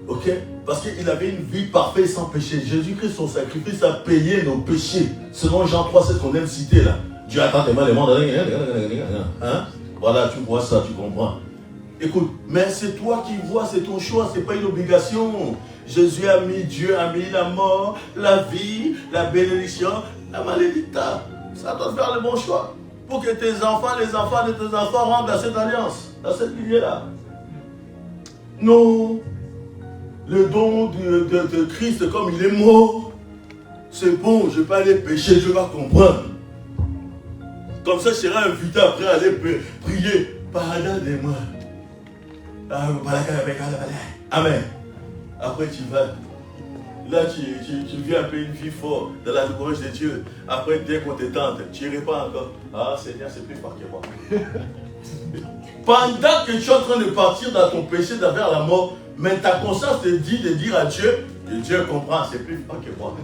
Ok? Parce qu'il avait une vie parfaite sans péché. Jésus-Christ, son sacrifice, a payé nos péchés. Selon Jean 3, c'est ce qu'on aime citer là. Dieu attend tellement les mondes. Hein? Voilà, tu vois ça, tu comprends. Écoute, mais c'est toi qui vois, c'est ton choix, c'est pas une obligation. Jésus a mis, Dieu a mis la mort, la vie, la bénédiction, la malédiction. Ça doit faire le bon choix. Pour que tes enfants, les enfants de tes enfants rentrent dans cette alliance, dans cette lignée-là. Non. Le don de Christ, comme il est mort, c'est bon, je ne vais pas aller pécher, je vais comprendre. Comme ça, je serai invité après à aller prier. Pardonne-moi. Amen. Après, tu vas. Là, tu vis un peu une vie forte dans la louange de Dieu. Après, dès qu'on te tente, tu n'irais pas encore. Ah, Seigneur, c'est plus fort que moi. Pendant que tu es en train de partir dans ton péché vers la mort, mais ta conscience te dit de dire à Dieu, et Dieu comprend, c'est plus fort que moi.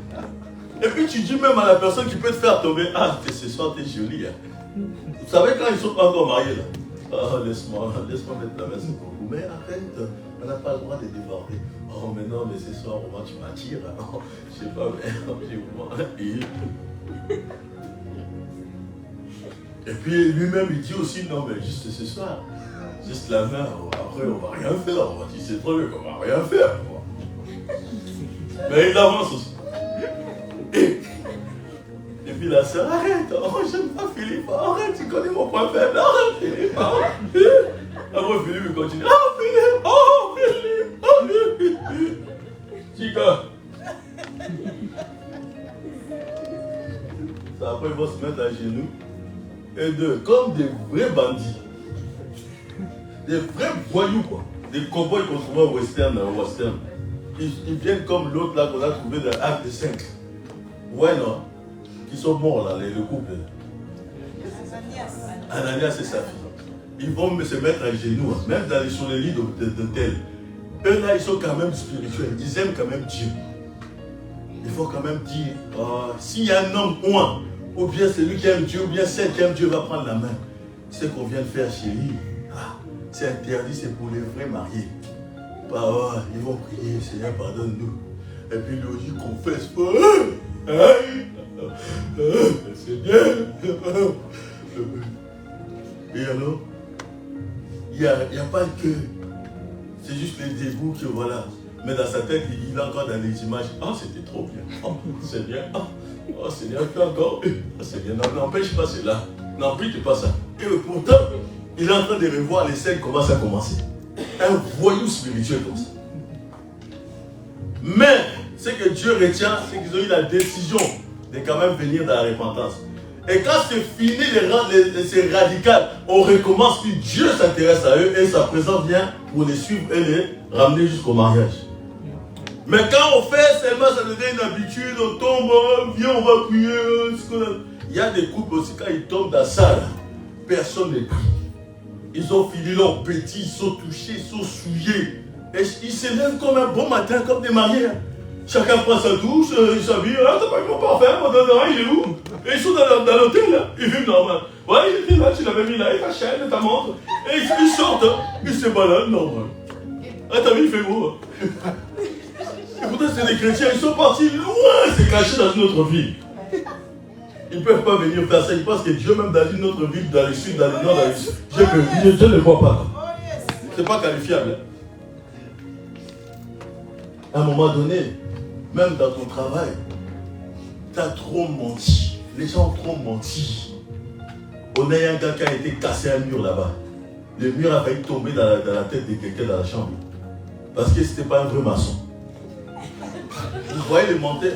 Et puis tu dis même à la personne qui peut te faire tomber, ah, ce soir, t'es jolie. Hein. Vous savez quand ils sont pas encore mariés là, oh, laisse-moi mettre la main sur vous. Mais arrête, on n'a pas le droit de déborder. Oh, mais non, mais ce soir, au moins tu m'attires. Oh, je sais pas, mais et puis lui-même, il dit aussi, non, mais juste ce soir, juste la main, après on va rien faire. On va dire, c'est trop bien qu'on va rien faire. Mais il avance aussi. Et puis la sœur, arrête, oh, j'aime pas Philippe, arrête, tu connais mon point faible, arrête Philippe, arrête. Après Philippe, il continue, oh Philippe, Chica. Ça, après, ils vont se mettre à genoux. Et comme des vrais bandits. Des vrais voyous, quoi. Des cowboys qu'on trouve au western. Ils viennent comme l'autre là qu'on a trouvé dans l'acte 5. Ouais, non. Qui sont morts là, le couple. Ananias et sa fille. Ils vont se mettre à genoux, même sur les lits d'hôtel. Eux là, ils sont quand même spirituels. Ils aiment quand même Dieu. Il faut quand même dire, s'il y a un homme ou bien celui qui aime Dieu, ou bien celle qui aime Dieu va prendre la main. Ce qu'on vient de faire, chérie, c'est interdit, c'est pour les vrais mariés. Ils vont prier, Seigneur, pardonne-nous. Et puis lui aussi confesse, Seigneur. Et alors, il n'y a pas que, c'est juste les dégoûts que voilà. Mais dans sa tête, il a encore dans les images. Ah, c'était trop bien. Oh, Seigneur. Oh, Seigneur, tu encore. Oh, Seigneur, n'empêche pas cela. N'empêche pas ça. Et pourtant, il est en train de revoir les scènes comment ça a commencé. Un voyou spirituel comme ça. Mais, ce que Dieu retient, c'est qu'ils ont eu la décision de quand même venir dans la repentance. Et quand c'est fini, c'est radical, on recommence, puis Dieu s'intéresse à eux et sa présence vient pour les suivre et les ramener jusqu'au mariage. Mais quand on fait seulement, ça devient une habitude, on tombe, viens, on va prier. Il y a des couples aussi, quand ils tombent dans ça, là, personne ne prie. Ils ont fini leur petit, ils sont touchés, ils sont souillés. Et ils se lèvent comme un bon matin, comme des mariés. Chacun prend sa douche, il s'habille. Ah, t'as pas mis mon parfum, mon déodorant, il est où? Et ils sont dans l'hôtel, là. Ils vivent normal. Ouais, il était là, tu l'avais mis là, et ta chaîne, et ta montre. Et ils sortent, ils se baladent normal. Ah, t'as vu, il fait beau. Et pourtant, c'est des chrétiens, ils sont partis loin, se cacher dans une autre ville. Ils ne peuvent pas venir faire ça. Ils pensent que Dieu, même dans une autre ville, dans le sud, dans le nord, dans le sud, je ne le vois pas. Ce n'est pas qualifiable. À un moment donné, même dans ton travail, tu as trop menti. Les gens ont trop menti. On a un gars qui a été cassé un mur là-bas. Le mur a failli tomber dans la tête de quelqu'un dans la chambre. Parce que ce n'était pas un vrai maçon. Vous voyez les menteurs?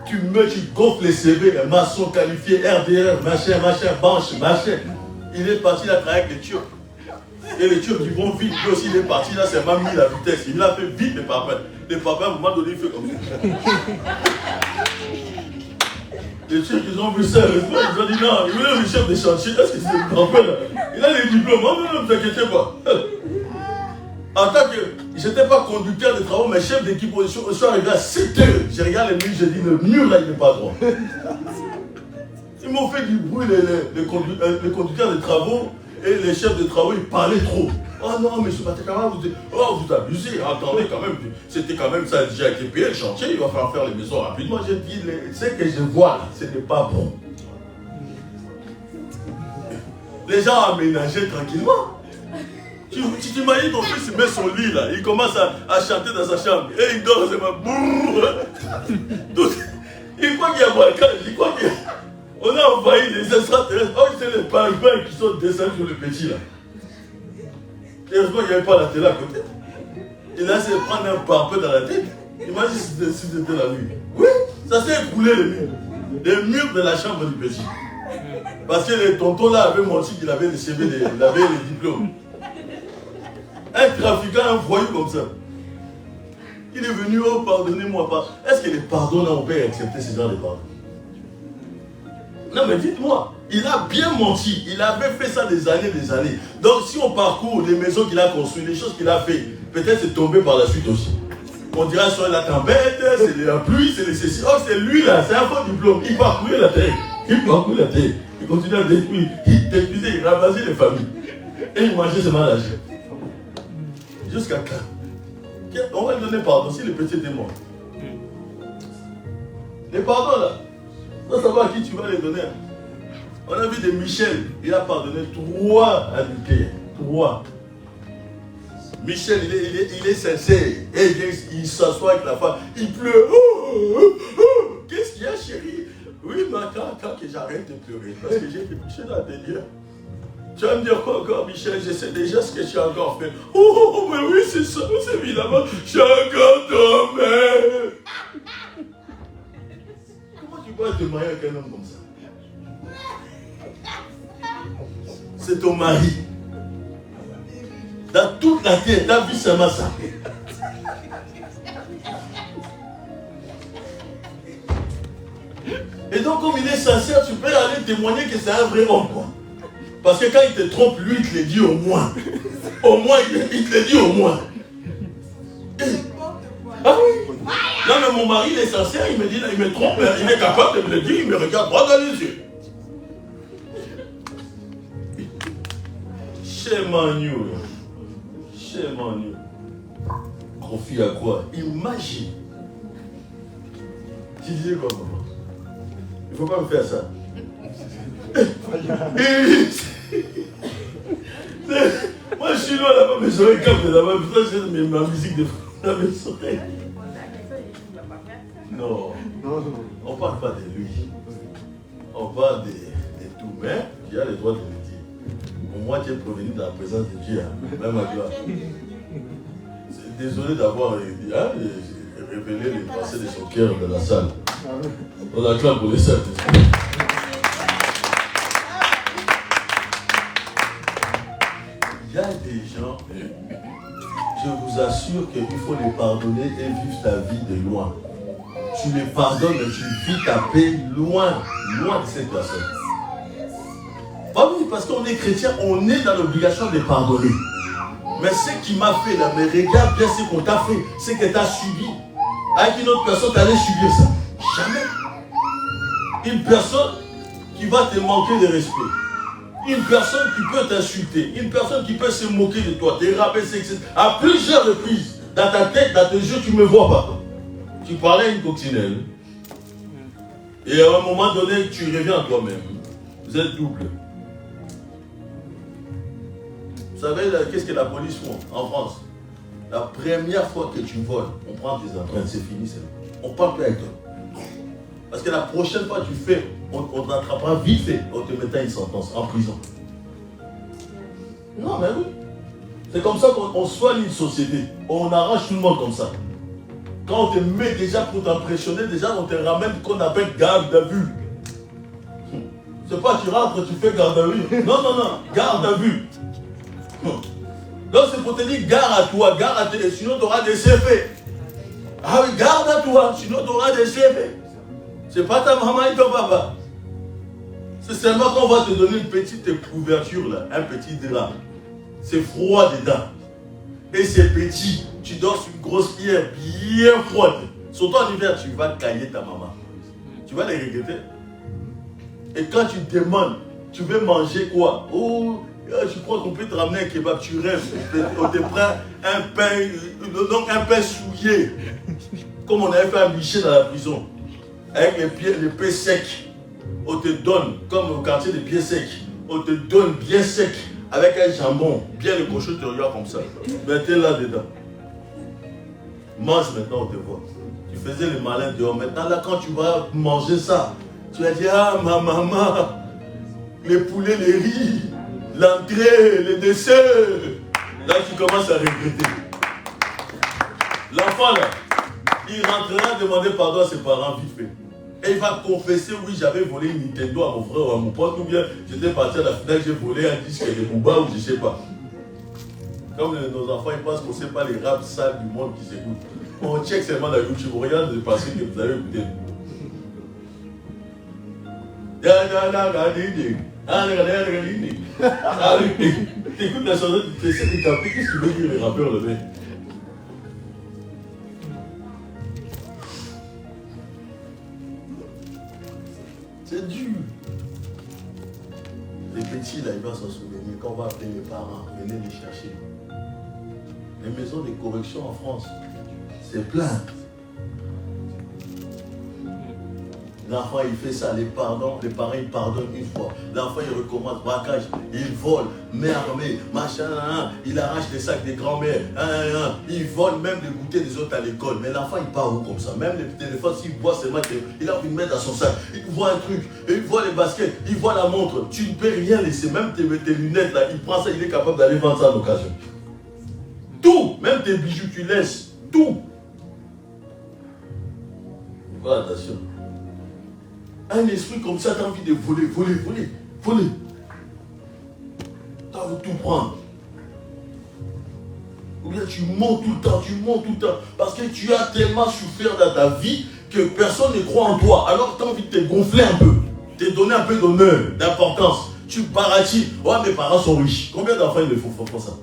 Tu meurs, tu gonfles les CV, un maçon qualifié, RDR, machin, banche, machin. Il est parti là travailler avec les Turcs. Et les Turcs qui vont vite, lui aussi il est parti là, c'est même mis la vitesse. Il a fait vite les papas. Les papas, à un moment donné, il fait comme ça. Les Turcs, ils ont vu ça, ils ont dit non, il voulait le chef de chantier, est-ce que c'est le grand-père là? Il a les diplômes, ne vous inquiétez pas. En tant que, je n'étais pas conducteur de travaux, mais chef d'équipe, je suis arrivé à 7 heures. Je regarde les murs, j'ai dit, le mur là, il n'est pas droit. Ils m'ont fait du bruit, les conducteurs de travaux et les chefs de travaux, ils parlaient trop. Oh non, monsieur Batekama, vous abusez. Attendez quand même, c'était quand même, ça a déjà été payé le chantier, il va falloir faire les maisons rapidement. J'ai dit, ce que je vois là, ce n'est pas bon. Les gens aménagent tranquillement. Tu t'imagines ton fils, il met son lit là, il commence à chanter dans sa chambre. Et il dort, c'est ma bourre. Il croit qu'il y a Balkan, il croit qu'il y a... On a envahi les extraterrestres. Oh, c'est les pingouins qui sont descendus sur le petit là. Heureusement qu'il n'y avait pas la télé à côté. Il a essayé de prendre un parpaing dans la tête. Imagine si c'était la nuit. Oui, ça s'est écoulé les murs de la chambre du petit. Parce que les tontons là avaient menti qu'il avait les CV, il avait les diplômes. Un trafiquant, un voyou comme ça. Il est venu, oh pardonnez-moi pas. Est-ce que les pardons là, on peut accepter ces gens de pardon? Non mais dites-moi, il a bien menti, il avait fait ça des années. Donc si on parcourt les maisons qu'il a construites, les choses qu'il a fait, peut-être c'est tombé par la suite aussi. On dira sur la tempête, c'est la pluie, c'est les ceci. Oh c'est lui là, c'est un faux diplôme, il parcourait la terre, il continuait à détruire, il détruisait, il ramassait les familles. Et il mangeait ses malades. Jusqu'à quand? On va lui donner pardon si le petit était mort. Les pardons là. Sans savoir à qui tu vas les donner. On a vu de Michel, il a pardonné 3 adultères. 3. Michel, il est sincère. Et il s'assoit avec la femme, il pleure. Qu'est-ce qu'il y a, chérie? Oui, mais quand que j'arrête de pleurer, parce que j'ai fait Michel dans tes lieux. Tu vas me dire quoi encore, Michel? Je sais déjà ce que tu as encore fait. Oh, mais oui, c'est ça, c'est évidemment. J'ai encore dormi. Tu peux te marier avec un homme comme ça. C'est ton mari. Dans toute la terre, ta vie seulement ça. Et donc comme il est sincère, tu peux aller témoigner que c'est un vrai homme. Quoi. Parce que quand il te trompe, lui il te le dit au moins. Au moins, il te le dit au moins. Ah oui. Non mais mon mari il est sincère, il me dit, il me trompe, il est capable de me le dire, il me regarde droit dans les yeux. Chez Manu. Confie à quoi? Imagine. Tu disais quoi maman? Il ne faut pas me faire ça. Moi je suis loin là-bas, mes oreilles captent là-bas, j'ai ma musique de dans mes oreilles. Non, on ne parle pas de lui. On parle de tout. Mais tu as le droit de le dire. Pour moi, tu es provenu dans la présence de Dieu. Même à toi. Désolé d'avoir révélé les pensées de son cœur dans la salle. On acclame pour les saints. Il y a des gens, je vous assure qu'il faut les pardonner et vivre ta vie de loin. Tu les pardonnes et tu vis ta paix loin de cette personne. Pas oui, parce qu'on est chrétien, on est dans l'obligation de pardonner. Mais ce qui m'a fait là, mais regarde bien ce qu'on t'a fait, c'est que tu as subi. Avec une autre personne, tu allais subir ça. Jamais. Une personne qui va te manquer de respect. Une personne qui peut t'insulter. Une personne qui peut se moquer de toi, te rabaisser, etc. À plusieurs reprises, dans ta tête, dans tes yeux, tu ne me vois pas. Tu parlais à une coccinelle. Et à un moment donné, tu reviens à toi-même. Vous êtes double. Vous savez, qu'est-ce que la police fait en France? La première fois que tu voles, on prend tes empreintes, c'est fini, c'est bon. On ne parle plus avec toi. Parce que la prochaine fois que tu fais, on t'attrapera vite fait, on te mettra une sentence en prison. Non, mais oui. C'est comme ça qu'on soigne une société. On arrange tout le monde comme ça. Quand on te met déjà pour t'impressionner, déjà on te ramène ce qu'on appelle garde à vue. C'est pas tu rentres, tu fais garde à vue. Non, garde à vue. Donc c'est pour te dire garde à toi, garde à toi, sinon tu auras des effets. Ah oui, garde à toi, sinon tu auras des effets. C'est pas ta maman et ton papa. C'est seulement qu'on va te donner une petite couverture là, un petit drap. C'est froid dedans. Et c'est petit. Tu dors sur une grosse pierre bien froide. Surtout en hiver, tu vas cailler ta maman. Tu vas les regretter. Et quand tu demandes, tu veux manger quoi? Oh, Je crois qu'on peut te ramener un kebab, tu rêves. On te prend un pain souillé. Comme on avait fait un bichet dans la prison. Avec les pieds secs. On te donne, comme au quartier des pieds secs. On te donne bien sec. Avec un jambon. Bien le cochon te regarde comme ça. Mettez là dedans. Mange maintenant, on te voit. Tu faisais le malin dehors. Maintenant, là, quand tu vas manger ça, tu vas dire, ah, ma maman, les poulets, les riz, l'entrée, les desserts. Là, tu commences à regretter. L'enfant, là, il rentrera demander pardon à ses parents vite fait. Et il va confesser, oui, j'avais volé une Nintendo à mon frère ou à mon pote, ou bien j'étais parti à la FNAC, j'ai volé un disque de Booba ou je ne sais pas. Comme nos enfants, ils pensent qu'on ne sait pas les raps sales du monde qui s'écoutent. On check seulement la YouTube, on regarde les passés que vous avez écoutés. T'écoutes la chanson, tu essaies de capter, qu'est-ce que veut dire les rappeurs, le mec? C'est dur. Les petits, là, ils vont s'en souvenir. Quand on va appeler les parents, venez les chercher. Les maisons de correction en France, c'est plein. L'enfant, il fait ça, les parents, ils pardonnent une fois. L'enfant, il recommence, braquage, il vole, main armée, machin, il arrache les sacs des grands-mères, il vole même les goûters des autres à l'école. Mais l'enfant, il part où comme ça? Même les téléphones, s'il voit ses matchs, il a envie de mettre dans son sac. Il voit un truc, et il voit les baskets, il voit la montre. Tu ne peux rien laisser, même tes lunettes, là, il prend ça, il est capable d'aller vendre ça à l'occasion. Tout, même tes bijoux, tu laisses, tout. Voilà, attention. Un esprit comme ça, tu as envie de voler. Tu as envie de tout prendre. Ou bien tu montes tout le temps, parce que tu as tellement souffert dans ta vie que personne ne croit en toi. Alors tu as envie de te gonfler un peu, te donner un peu d'honneur, d'importance. Tu baratis. Ouais, mes parents sont riches. Combien d'enfants il me faut pour ça?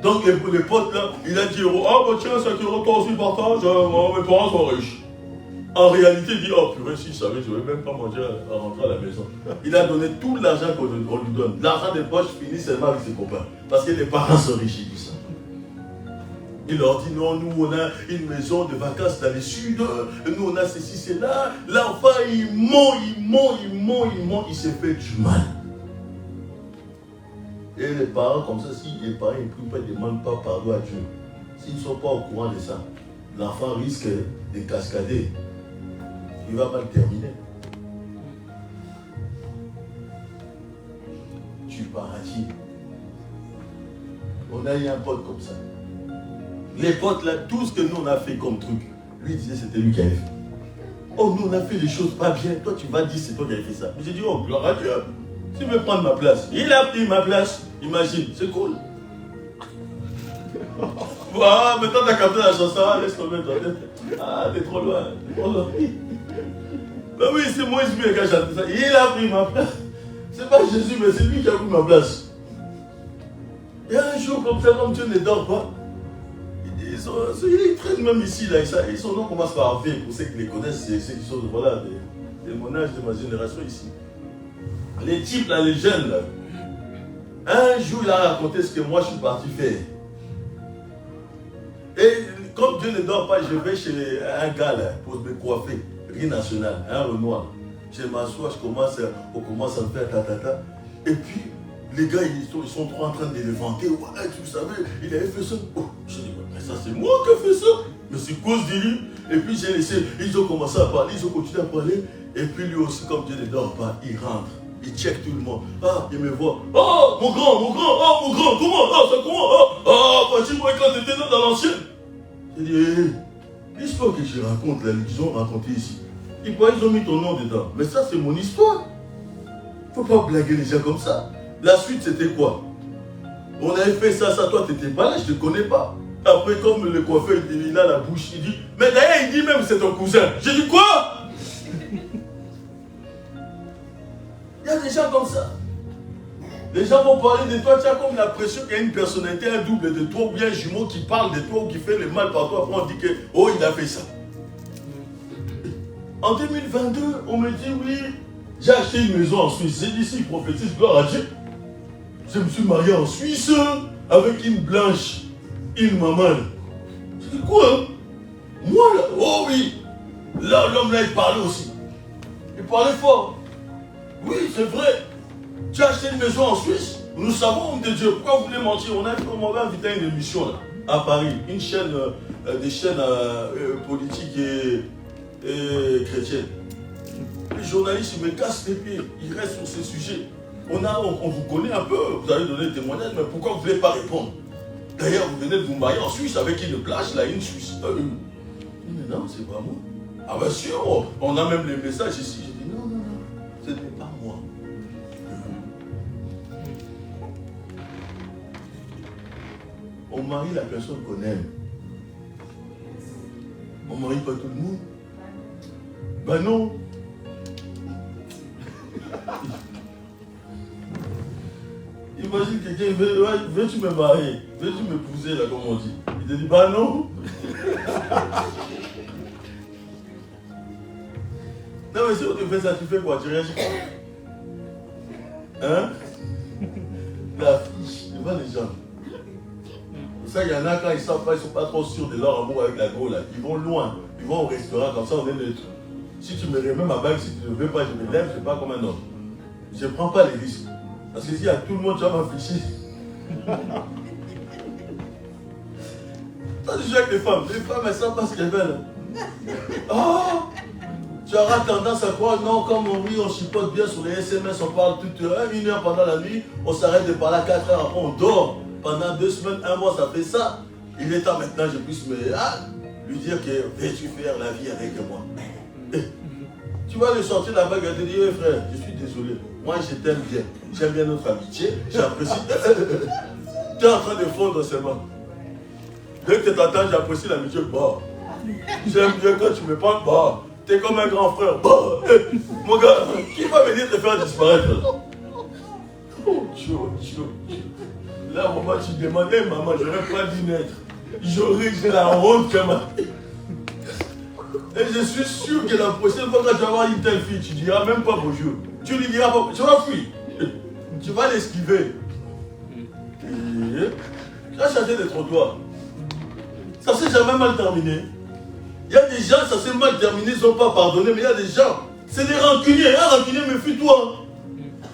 Donc les potes là, il a dit, oh bah tiens, 5 euros, toi aussi partage, mes parents sont riches. En réalité, il dit, oh purée, si je savais, je ne vais même pas manger à rentrer à la maison. Il a donné tout l'argent qu'on lui donne. L'argent des poches finit seulement avec ses copains. Parce que les parents sont riches, il dit ça. Il leur dit, non, nous on a une maison de vacances dans le sud, nous on a ceci, cela. L'enfant, il ment, il s'est fait du mal. Et les parents, comme ça, si les parents ne prient pas, ils ne demandent pas pardon à Dieu. S'ils ne sont pas au courant de ça, l'enfant risque de cascader. Il va mal terminer. Tu baratis. On a eu un pote comme ça. Les potes là, tout ce que nous on a fait comme truc, lui disait c'était lui qui avait fait. Oh, nous on a fait les choses pas bien, toi tu vas dire c'est toi qui as fait ça. Mais j'ai dit, oh, gloire à Dieu, tu veux prendre ma place. Il a pris ma place, imagine, c'est cool. Voilà, maintenant t'as capté la chanson, laisse tomber toi. Ah, t'es trop loin. Ben oui, c'est moi qui ai chanté ça. Il a pris ma place. C'est pas Jésus, mais c'est lui qui a pris ma place. Il y a un jour comme ça, comme Dieu ne dort pas. Ils traînent même ici, là, et son nom commence par V, pour ceux qui les connaissent, c'est ceux qui sont, voilà, de mon âge, de ma génération ici. Les types, là, les jeunes, là. Un jour, il a raconté ce que moi, je suis parti faire. Et comme Dieu ne dort pas, je vais chez un gars, là, pour me coiffer, riz national, un Renoir. Je m'assois, on commence à me faire tatata. Et puis, les gars, ils sont trop en train de les vanter. Ouais, tu savais, il avait fait ça. Oh, je dis, mais ça, c'est moi qui ai fait ça. Mais c'est cause de lui. Et puis, j'ai laissé, ils ont commencé à parler, ils ont continué à parler. Et puis, lui aussi, comme Dieu ne dort pas, il rentre. Il check tout le monde. Ah, il me voit. Oh, mon grand, comment? Ah, ça comment? Ah, vas-y, moi, quand t'étais là dans l'ancienne. J'ai dit, l'histoire que je raconte, là, ils ont raconté ici. Ils ont mis ton nom dedans. Mais ça, c'est mon histoire. Faut pas blaguer les gens comme ça. La suite, c'était quoi? On avait fait ça, toi, t'étais pas là, je te connais pas. Après, comme le coiffeur, il a la bouche, il dit, mais d'ailleurs, il dit même, c'est ton cousin. J'ai dit, quoi? Il y a des gens comme ça. Les gens vont parler de toi, tu as comme l'impression qu'il y a une personnalité, un double de toi, ou bien un jumeau qui parle de toi, ou qui fait le mal par toi. Après, on dit que, oh, il a fait ça. En 2022, on me dit, oui, J'ai acheté une maison en Suisse. J'ai dit, si, prophétise, gloire à Dieu. Je me suis marié en Suisse avec une blanche, une maman. J'ai dit, quoi hein? Moi, là, oh oui. Là, l'homme, là, il parlait aussi. Il parlait fort. Oui, c'est vrai. Tu as acheté une maison en Suisse. Nous savons, homme de Dieu. Pourquoi vous voulez mentir? On m'avait invité à une émission là, à Paris. Une chaîne, des chaînes politiques et chrétiennes. Les journalistes, ils me cassent les pieds. Ils restent sur ces sujets. On vous connaît un peu. Vous allez donner des témoignages, mais pourquoi vous ne voulez pas répondre? D'ailleurs, vous venez de vous marier en Suisse avec une plage, là, une Suisse. Mais non, c'est pas moi. Ah bien sûr, on a même les messages ici. J'ai dit non, non, non, ce n'est pas moi. On marie la personne qu'on aime. On ne marie pas tout le monde. Ben non. Imagine quelqu'un, veux-tu me marier? Veux-tu m'épouser là, comme on dit? Il te dit, bah non. Non mais si on te fait ça, tu fais quoi? Tu réagis quoi? Hein? La fiche, devant les gens. Ça, il y en a quand ils savent pas, ils ne sont pas trop sûrs de leur amour avec la go là. Ils vont loin, ils vont au restaurant, comme ça on est neutre. Si tu me remets ma bague, si tu ne veux pas, je me lève, je ne fais pas comme un homme. Je ne prends pas les risques. Parce que s'il y a tout le monde, tu vas m'afficher. Toi, tu joues avec les femmes, elles savent pas ce qu'elles veulent. Oh! Tu auras tendance à croire, non, comme on rit, on chipote bien sur les SMS, on parle toute une heure pendant la nuit, on s'arrête de parler à 4 heures, après on dort. Pendant 2 semaines, 1 mois, ça fait ça. Il est temps maintenant, je puisse lui dire que vais-tu faire la vie avec moi? Tu vas lui sortir la bague et te dire, frère, je suis désolé, moi je t'aime bien, j'aime bien notre amitié, j'apprécie. Tu es en train de fondre seulement. Dès que tu t'attends, j'apprécie l'amitié, bah. J'aime bien quand tu me parles, bah. Tu es comme un grand frère, bah. Mon gars, qui va venir te faire disparaître là? Oh Dieu, Dieu, Dieu. Là, maman, tu demandais, maman, j'aurais pas dû naître. J'ai la honte quand même. Et je suis sûr que la prochaine fois que tu vas voir une telle fille, tu diras même pas bonjour. Tu lui diras pas, tu vas fuir. Tu vas l'esquiver. Tu vas changer de trottoir. Ça s'est jamais mal terminé. Il y a des gens, ça s'est mal terminé, ils n'ont pas pardonné, mais il y a des gens, c'est des rancuniers. Un rancunier, méfie-toi.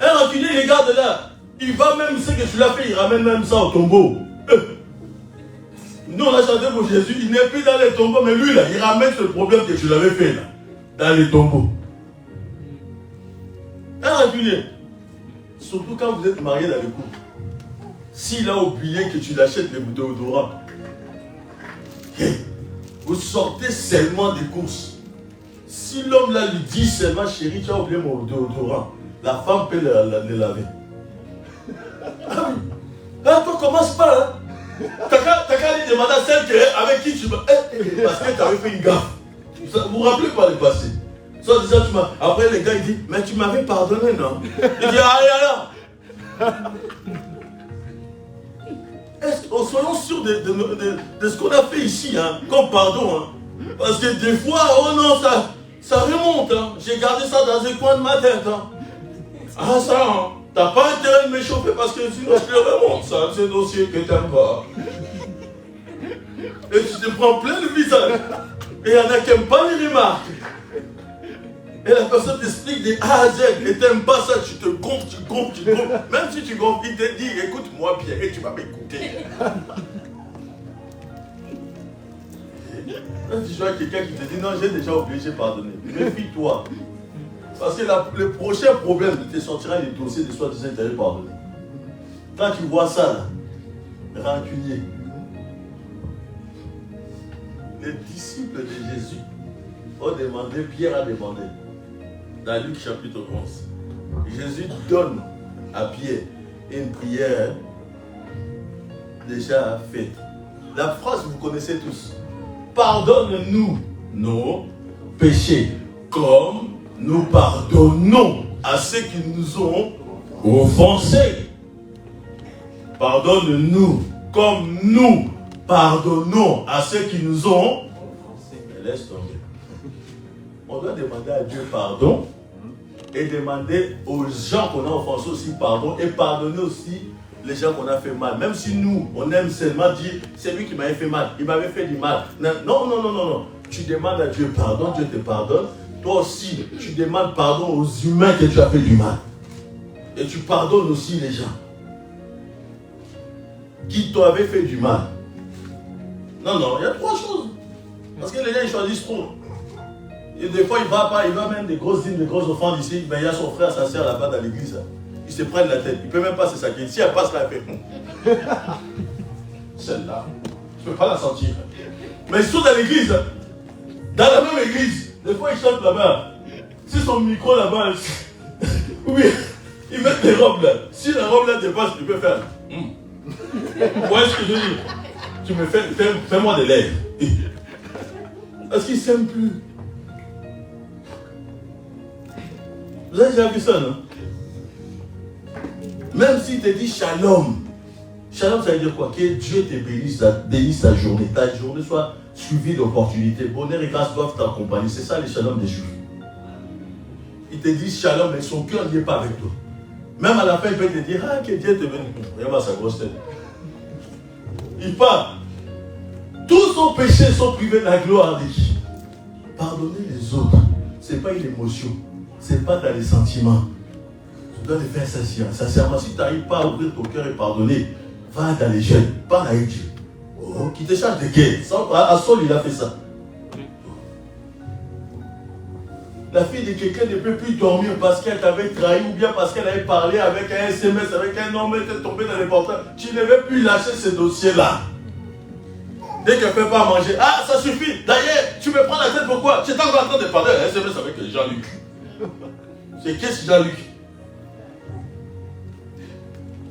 Un rancunier, il regarde là. Il va même, ce que tu l'as fait, il ramène même ça au tombeau. Nous, on a chanté pour Jésus, il n'est plus dans les tombeaux, mais lui, là, il ramène ce problème que tu l'avais fait, là, dans les tombeaux. Un rancunier, surtout quand vous êtes marié dans le couple, s'il a oublié que tu l'achètes les déodorants, vous sortez seulement des courses. Si l'homme là lui dit seulement, chérie, tu as oublié mon déodorant, la femme peut le laver. Ah oui. Là, toi, commence pas. Hein. T'as qu'à lui demander à celle avec qui tu vas. Parce que tu avais fait une gaffe. Vous vous rappelez pas le passé. Soit disant, après, les gars, ils disent, mais tu m'avais pardonné, non? Il dit, allez, alors. Soyons sûrs de ce qu'on a fait ici, hein, comme pardon. Hein. Parce que des fois, oh non, ça remonte. Hein. J'ai gardé ça dans un coin de ma tête. Hein. Ah, ça, hein. T'as pas intérêt de me chauffer parce que sinon je te remonte ça, c'est un dossier que t'aimes pas. Et tu te prends plein le visage. Et il y en a qui n'aiment pas les remarques. Et la personne t'explique des A à Z. Et t'aimes pas ça, tu te gonfles, tu gonfles, tu gonfles. Même si tu gonfles, il te dit, écoute-moi bien et tu vas m'écouter. Quand tu vois quelqu'un qui te dit, non, j'ai déjà oublié, j'ai pardonné. Méfie-toi. Parce que le prochain problème te sortira des dossiers de soi-disant que tu avais pardonné. Quand tu vois ça, là, rancunier. Les disciples de Jésus ont demandé, Pierre a demandé, dans Luc chapitre 11, Jésus donne à Pierre une prière déjà faite. La phrase, vous connaissez tous. Pardonne-nous nos péchés, comme nous pardonnons à ceux qui nous ont offensés. Pardonne-nous comme nous pardonnons à ceux qui nous ont offensés. Laisse tomber. On doit demander à Dieu pardon et demander aux gens qu'on a offensés aussi pardon et pardonner aussi les gens qu'on a fait mal. Même si nous, on aime seulement dire, c'est lui qui m'avait fait mal, il m'avait fait du mal. Non, non, non, non, non. Tu demandes à Dieu pardon, Dieu te pardonne. Toi aussi, tu demandes pardon aux humains que tu as fait du mal. Et tu pardonnes aussi les gens qui t'avaient fait du mal. Non, non, il y a 3 choses. Parce que les gens, ils choisissent trop. Et des fois, il va même des grosses dîmes, des grosses offrandes ici. Ben, il y a son frère, sa soeur là-bas dans l'église. Ils se prennent la tête. Il ne peut même pas se saquer. Si elle passe là, elle fait. Celle-là, je ne peux pas la sentir. Mais ils sont dans l'église. Dans la même église. Des fois, ils chantent là-bas. Si son micro là-bas. Oui, ils mettent les robes là. Si la robe là dépasse, tu peux faire. Vous voyez ce que je veux dire? Tu me fais-moi des lèvres. Parce qu'ils ne s'aiment plus. Vous avez déjà vu ça, non? Même s'il te dit shalom. Shalom, ça veut dire quoi? Que Dieu te bénisse ta journée. Ta journée soit suivie d'opportunités. Bonheur et grâce doivent t'accompagner. C'est ça les shalom des Juifs. Ils te disent shalom, mais son cœur n'est pas avec toi. Même à la fin, il peut te dire, ah, que Dieu te bénisse. Regarde sa grosse tête. Il part. Tous nos péchés sont privés de la gloire de qui? Pardonner les autres. Ce n'est pas une émotion. Ce n'est pas dans les sentiments. Tu dois le faire sincèrement. Si tu n'arrives pas à ouvrir ton cœur et pardonner, va dans les jeunes. Parle avec Dieu. Oh, qui te charge de guerre. À Saul, il a fait ça. La fille de quelqu'un ne peut plus dormir parce qu'elle t'avait trahi ou bien parce qu'elle avait parlé avec un SMS, avec un homme, elle était tombée dans les portails. Tu ne veux plus lâcher ce dossier-là. Dès qu'elle ne peut pas manger, ah, ça suffit. D'ailleurs, tu me prends la tête pourquoi? Tu es encore en train de parler un SMS avec Jean-Luc. C'est qu'est-ce Jean-Luc?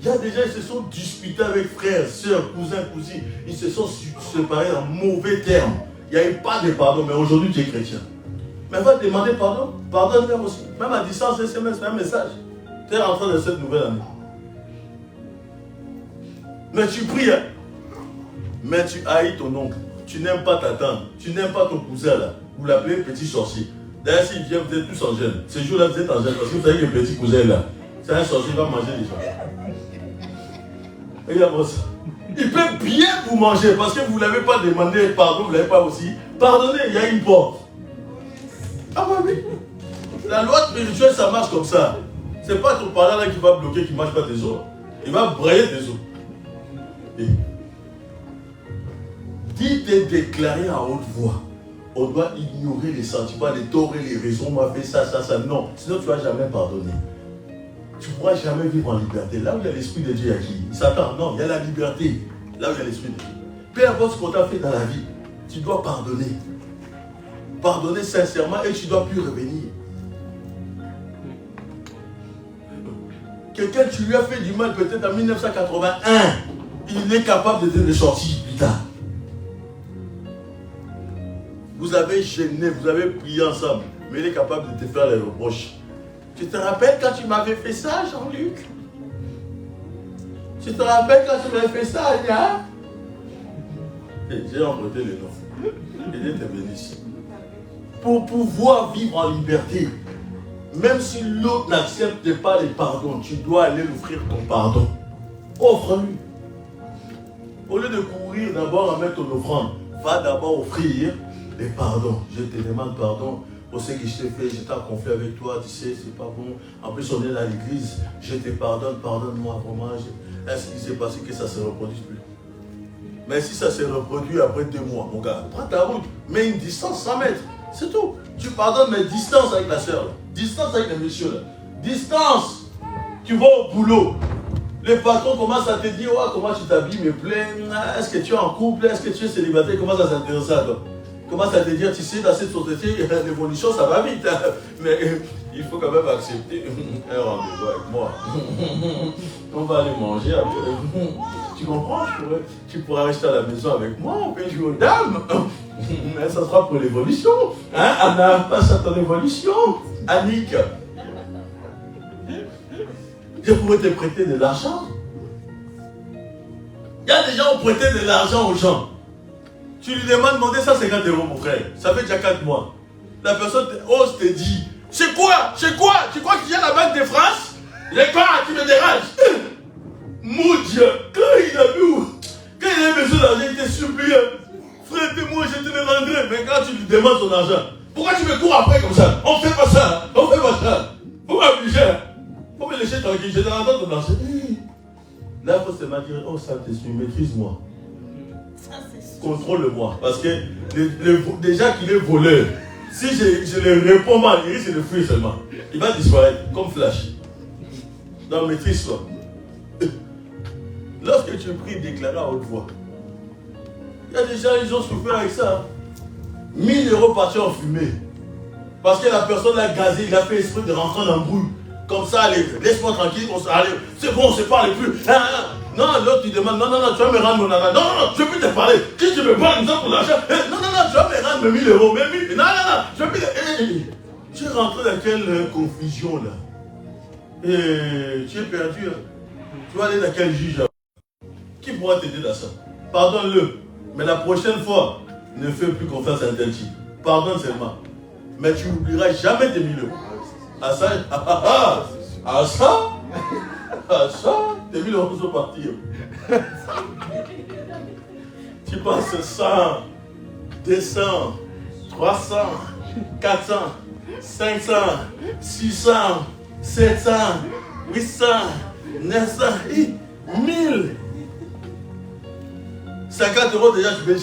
Il y a des gens qui se sont disputés avec frères, sœurs, cousins, cousines. Ils se sont séparés en mauvais termes. Il n'y a eu pas de pardon, mais aujourd'hui tu es chrétien. Mais va demander pardon. Pardonne-leur aussi. Même à distance, SMS, un message. Tu es rentré dans cette nouvelle année. Mais tu pries, hein? Mais tu haïs ton oncle. Tu n'aimes pas ta tante. Tu n'aimes pas ton cousin là. Vous l'appelez petit sorcier. D'ailleurs, s'il vient, vous êtes tous en gêne. Ce jour-là, vous êtes en gêne parce que vous savez que le petit cousin là, c'est un sorcier, il va manger les gens. Regarde-moi ça. Il peut bien vous manger parce que vous ne l'avez pas demandé pardon, vous ne l'avez pas aussi pardonné. Il y a une porte. Ah bah oui. La loi spirituelle, ça marche comme ça. Ce n'est pas ton parent là qui va bloquer, qui ne mange pas tes os. Il va brailler tes os. Et dites et déclarer à haute voix. On doit ignorer les sentiments, les torts et les raisons. On m'a fait ça, ça, ça. Non. Sinon, tu ne vas jamais pardonner. Tu ne pourras jamais vivre en liberté. Là où il y a l'Esprit de Dieu, il y a qui? Satan. Non, il y a la liberté. Là où il y a l'Esprit de Dieu. Peu importe ce qu'on t'a fait dans la vie, tu dois pardonner. Pardonner sincèrement et tu ne dois plus revenir. Quelqu'un, tu lui as fait du mal peut-être en 1981. Il est capable de te sortir plus tard. Vous avez gêné, vous avez prié ensemble, mais il est capable de te faire les reproches. Tu te rappelles quand tu m'avais fait ça, Jean-Luc? Tu te rappelles quand tu m'avais fait ça, Alia? J'ai emprunté le nom. Et Dieu te bénisse. Pour pouvoir vivre en liberté, même si l'autre n'accepte pas les pardons, tu dois aller lui offrir ton pardon. Offre-lui. Au lieu de courir d'abord à mettre ton offrande, va d'abord offrir les pardons. Je te demande pardon pour ce que je t'ai fait, je t'ai confié avec toi, tu sais, c'est pas bon. En plus, on est à l'église, je te pardonne, pardonne-moi vraiment. Est-ce qu'il s'est passé que ça ne se reproduise plus? Mais si ça se reproduit après 2 mois, mon gars, prends ta route, mets une distance 100 mètres, c'est tout. Tu pardonnes, mais distance avec la soeur, distance avec le monsieur, là. Distance. Tu vas au boulot. Les patrons commencent à te dire, oh, comment tu t'habilles, me plaît, est-ce que tu es en couple, est-ce que tu es célibataire, comment ça s'intéresse à toi? Commence à te dire, tu sais, dans cette société, l'évolution, ça va vite. Hein. Mais il faut quand même accepter un rendez-vous avec moi. On va aller manger après. Tu comprends? Tu pourras rester à la maison avec moi, on peut jouer aux dames. Mais ça sera pour l'évolution. Hein, Anna, passe à ton évolution. Annick. Je pourrais te prêter de l'argent. Il y a des gens qui ont prêté de l'argent aux gens. Tu lui demandes, demandez 150 €, mon frère. Ça fait déjà 4 mois. La personne ose te dire, C'est quoi? Tu crois que j'ai la Banque de France? Les quoi qui me dérangent? Mon Dieu, quand il avait besoin d'argent, il te suppliait. Frère, moi je te le rendrai. Mais quand tu lui demandes son argent, pourquoi tu me cours après comme ça? On fait pas ça, on fait pas ça. Faut m'obliger. Faut me laisser tranquille, je te rendrai ton argent. Là, il faut se dire, oh Saint-Esprit, maîtrise-moi. Contrôle-moi. Parce que déjà qu'il est voleur, si je le réponds mal, il risque de fuir seulement. Il va disparaître comme flash. Donc maîtrise-toi. Lorsque tu pries, déclare à haute voix. Il y a des gens, ils ont souffert avec ça. 1000 euros partis en fumée. Parce que la personne l'a gazé, il a fait esprit de rentrer en embrouille. Comme ça, allez, laisse-moi tranquille, c'est bon, on ne se parle plus. Non, l'autre il demande, non, tu vas me rendre mon argent. Non, je vais plus te parler. Si tu me parles pour l'argent, non, tu vas me rendre mes 1000 euros. Non, je vais plus te... Tu es rentré dans quelle confusion là? Et tu es perdu. Hein. Tu vas aller dans quel juge là? Qui pourra t'aider dans ça? Pardonne-le. Mais la prochaine fois, ne fais plus confiance à un tel type. Pardonne seulement. Mais tu n'oublieras jamais tes 1000 euros. À ça, tes 1000 euros sont partis. Tu penses 100, 200, 300, 400, 500, 600, 700, 800, 900, 1000. 50 euros déjà, tu peux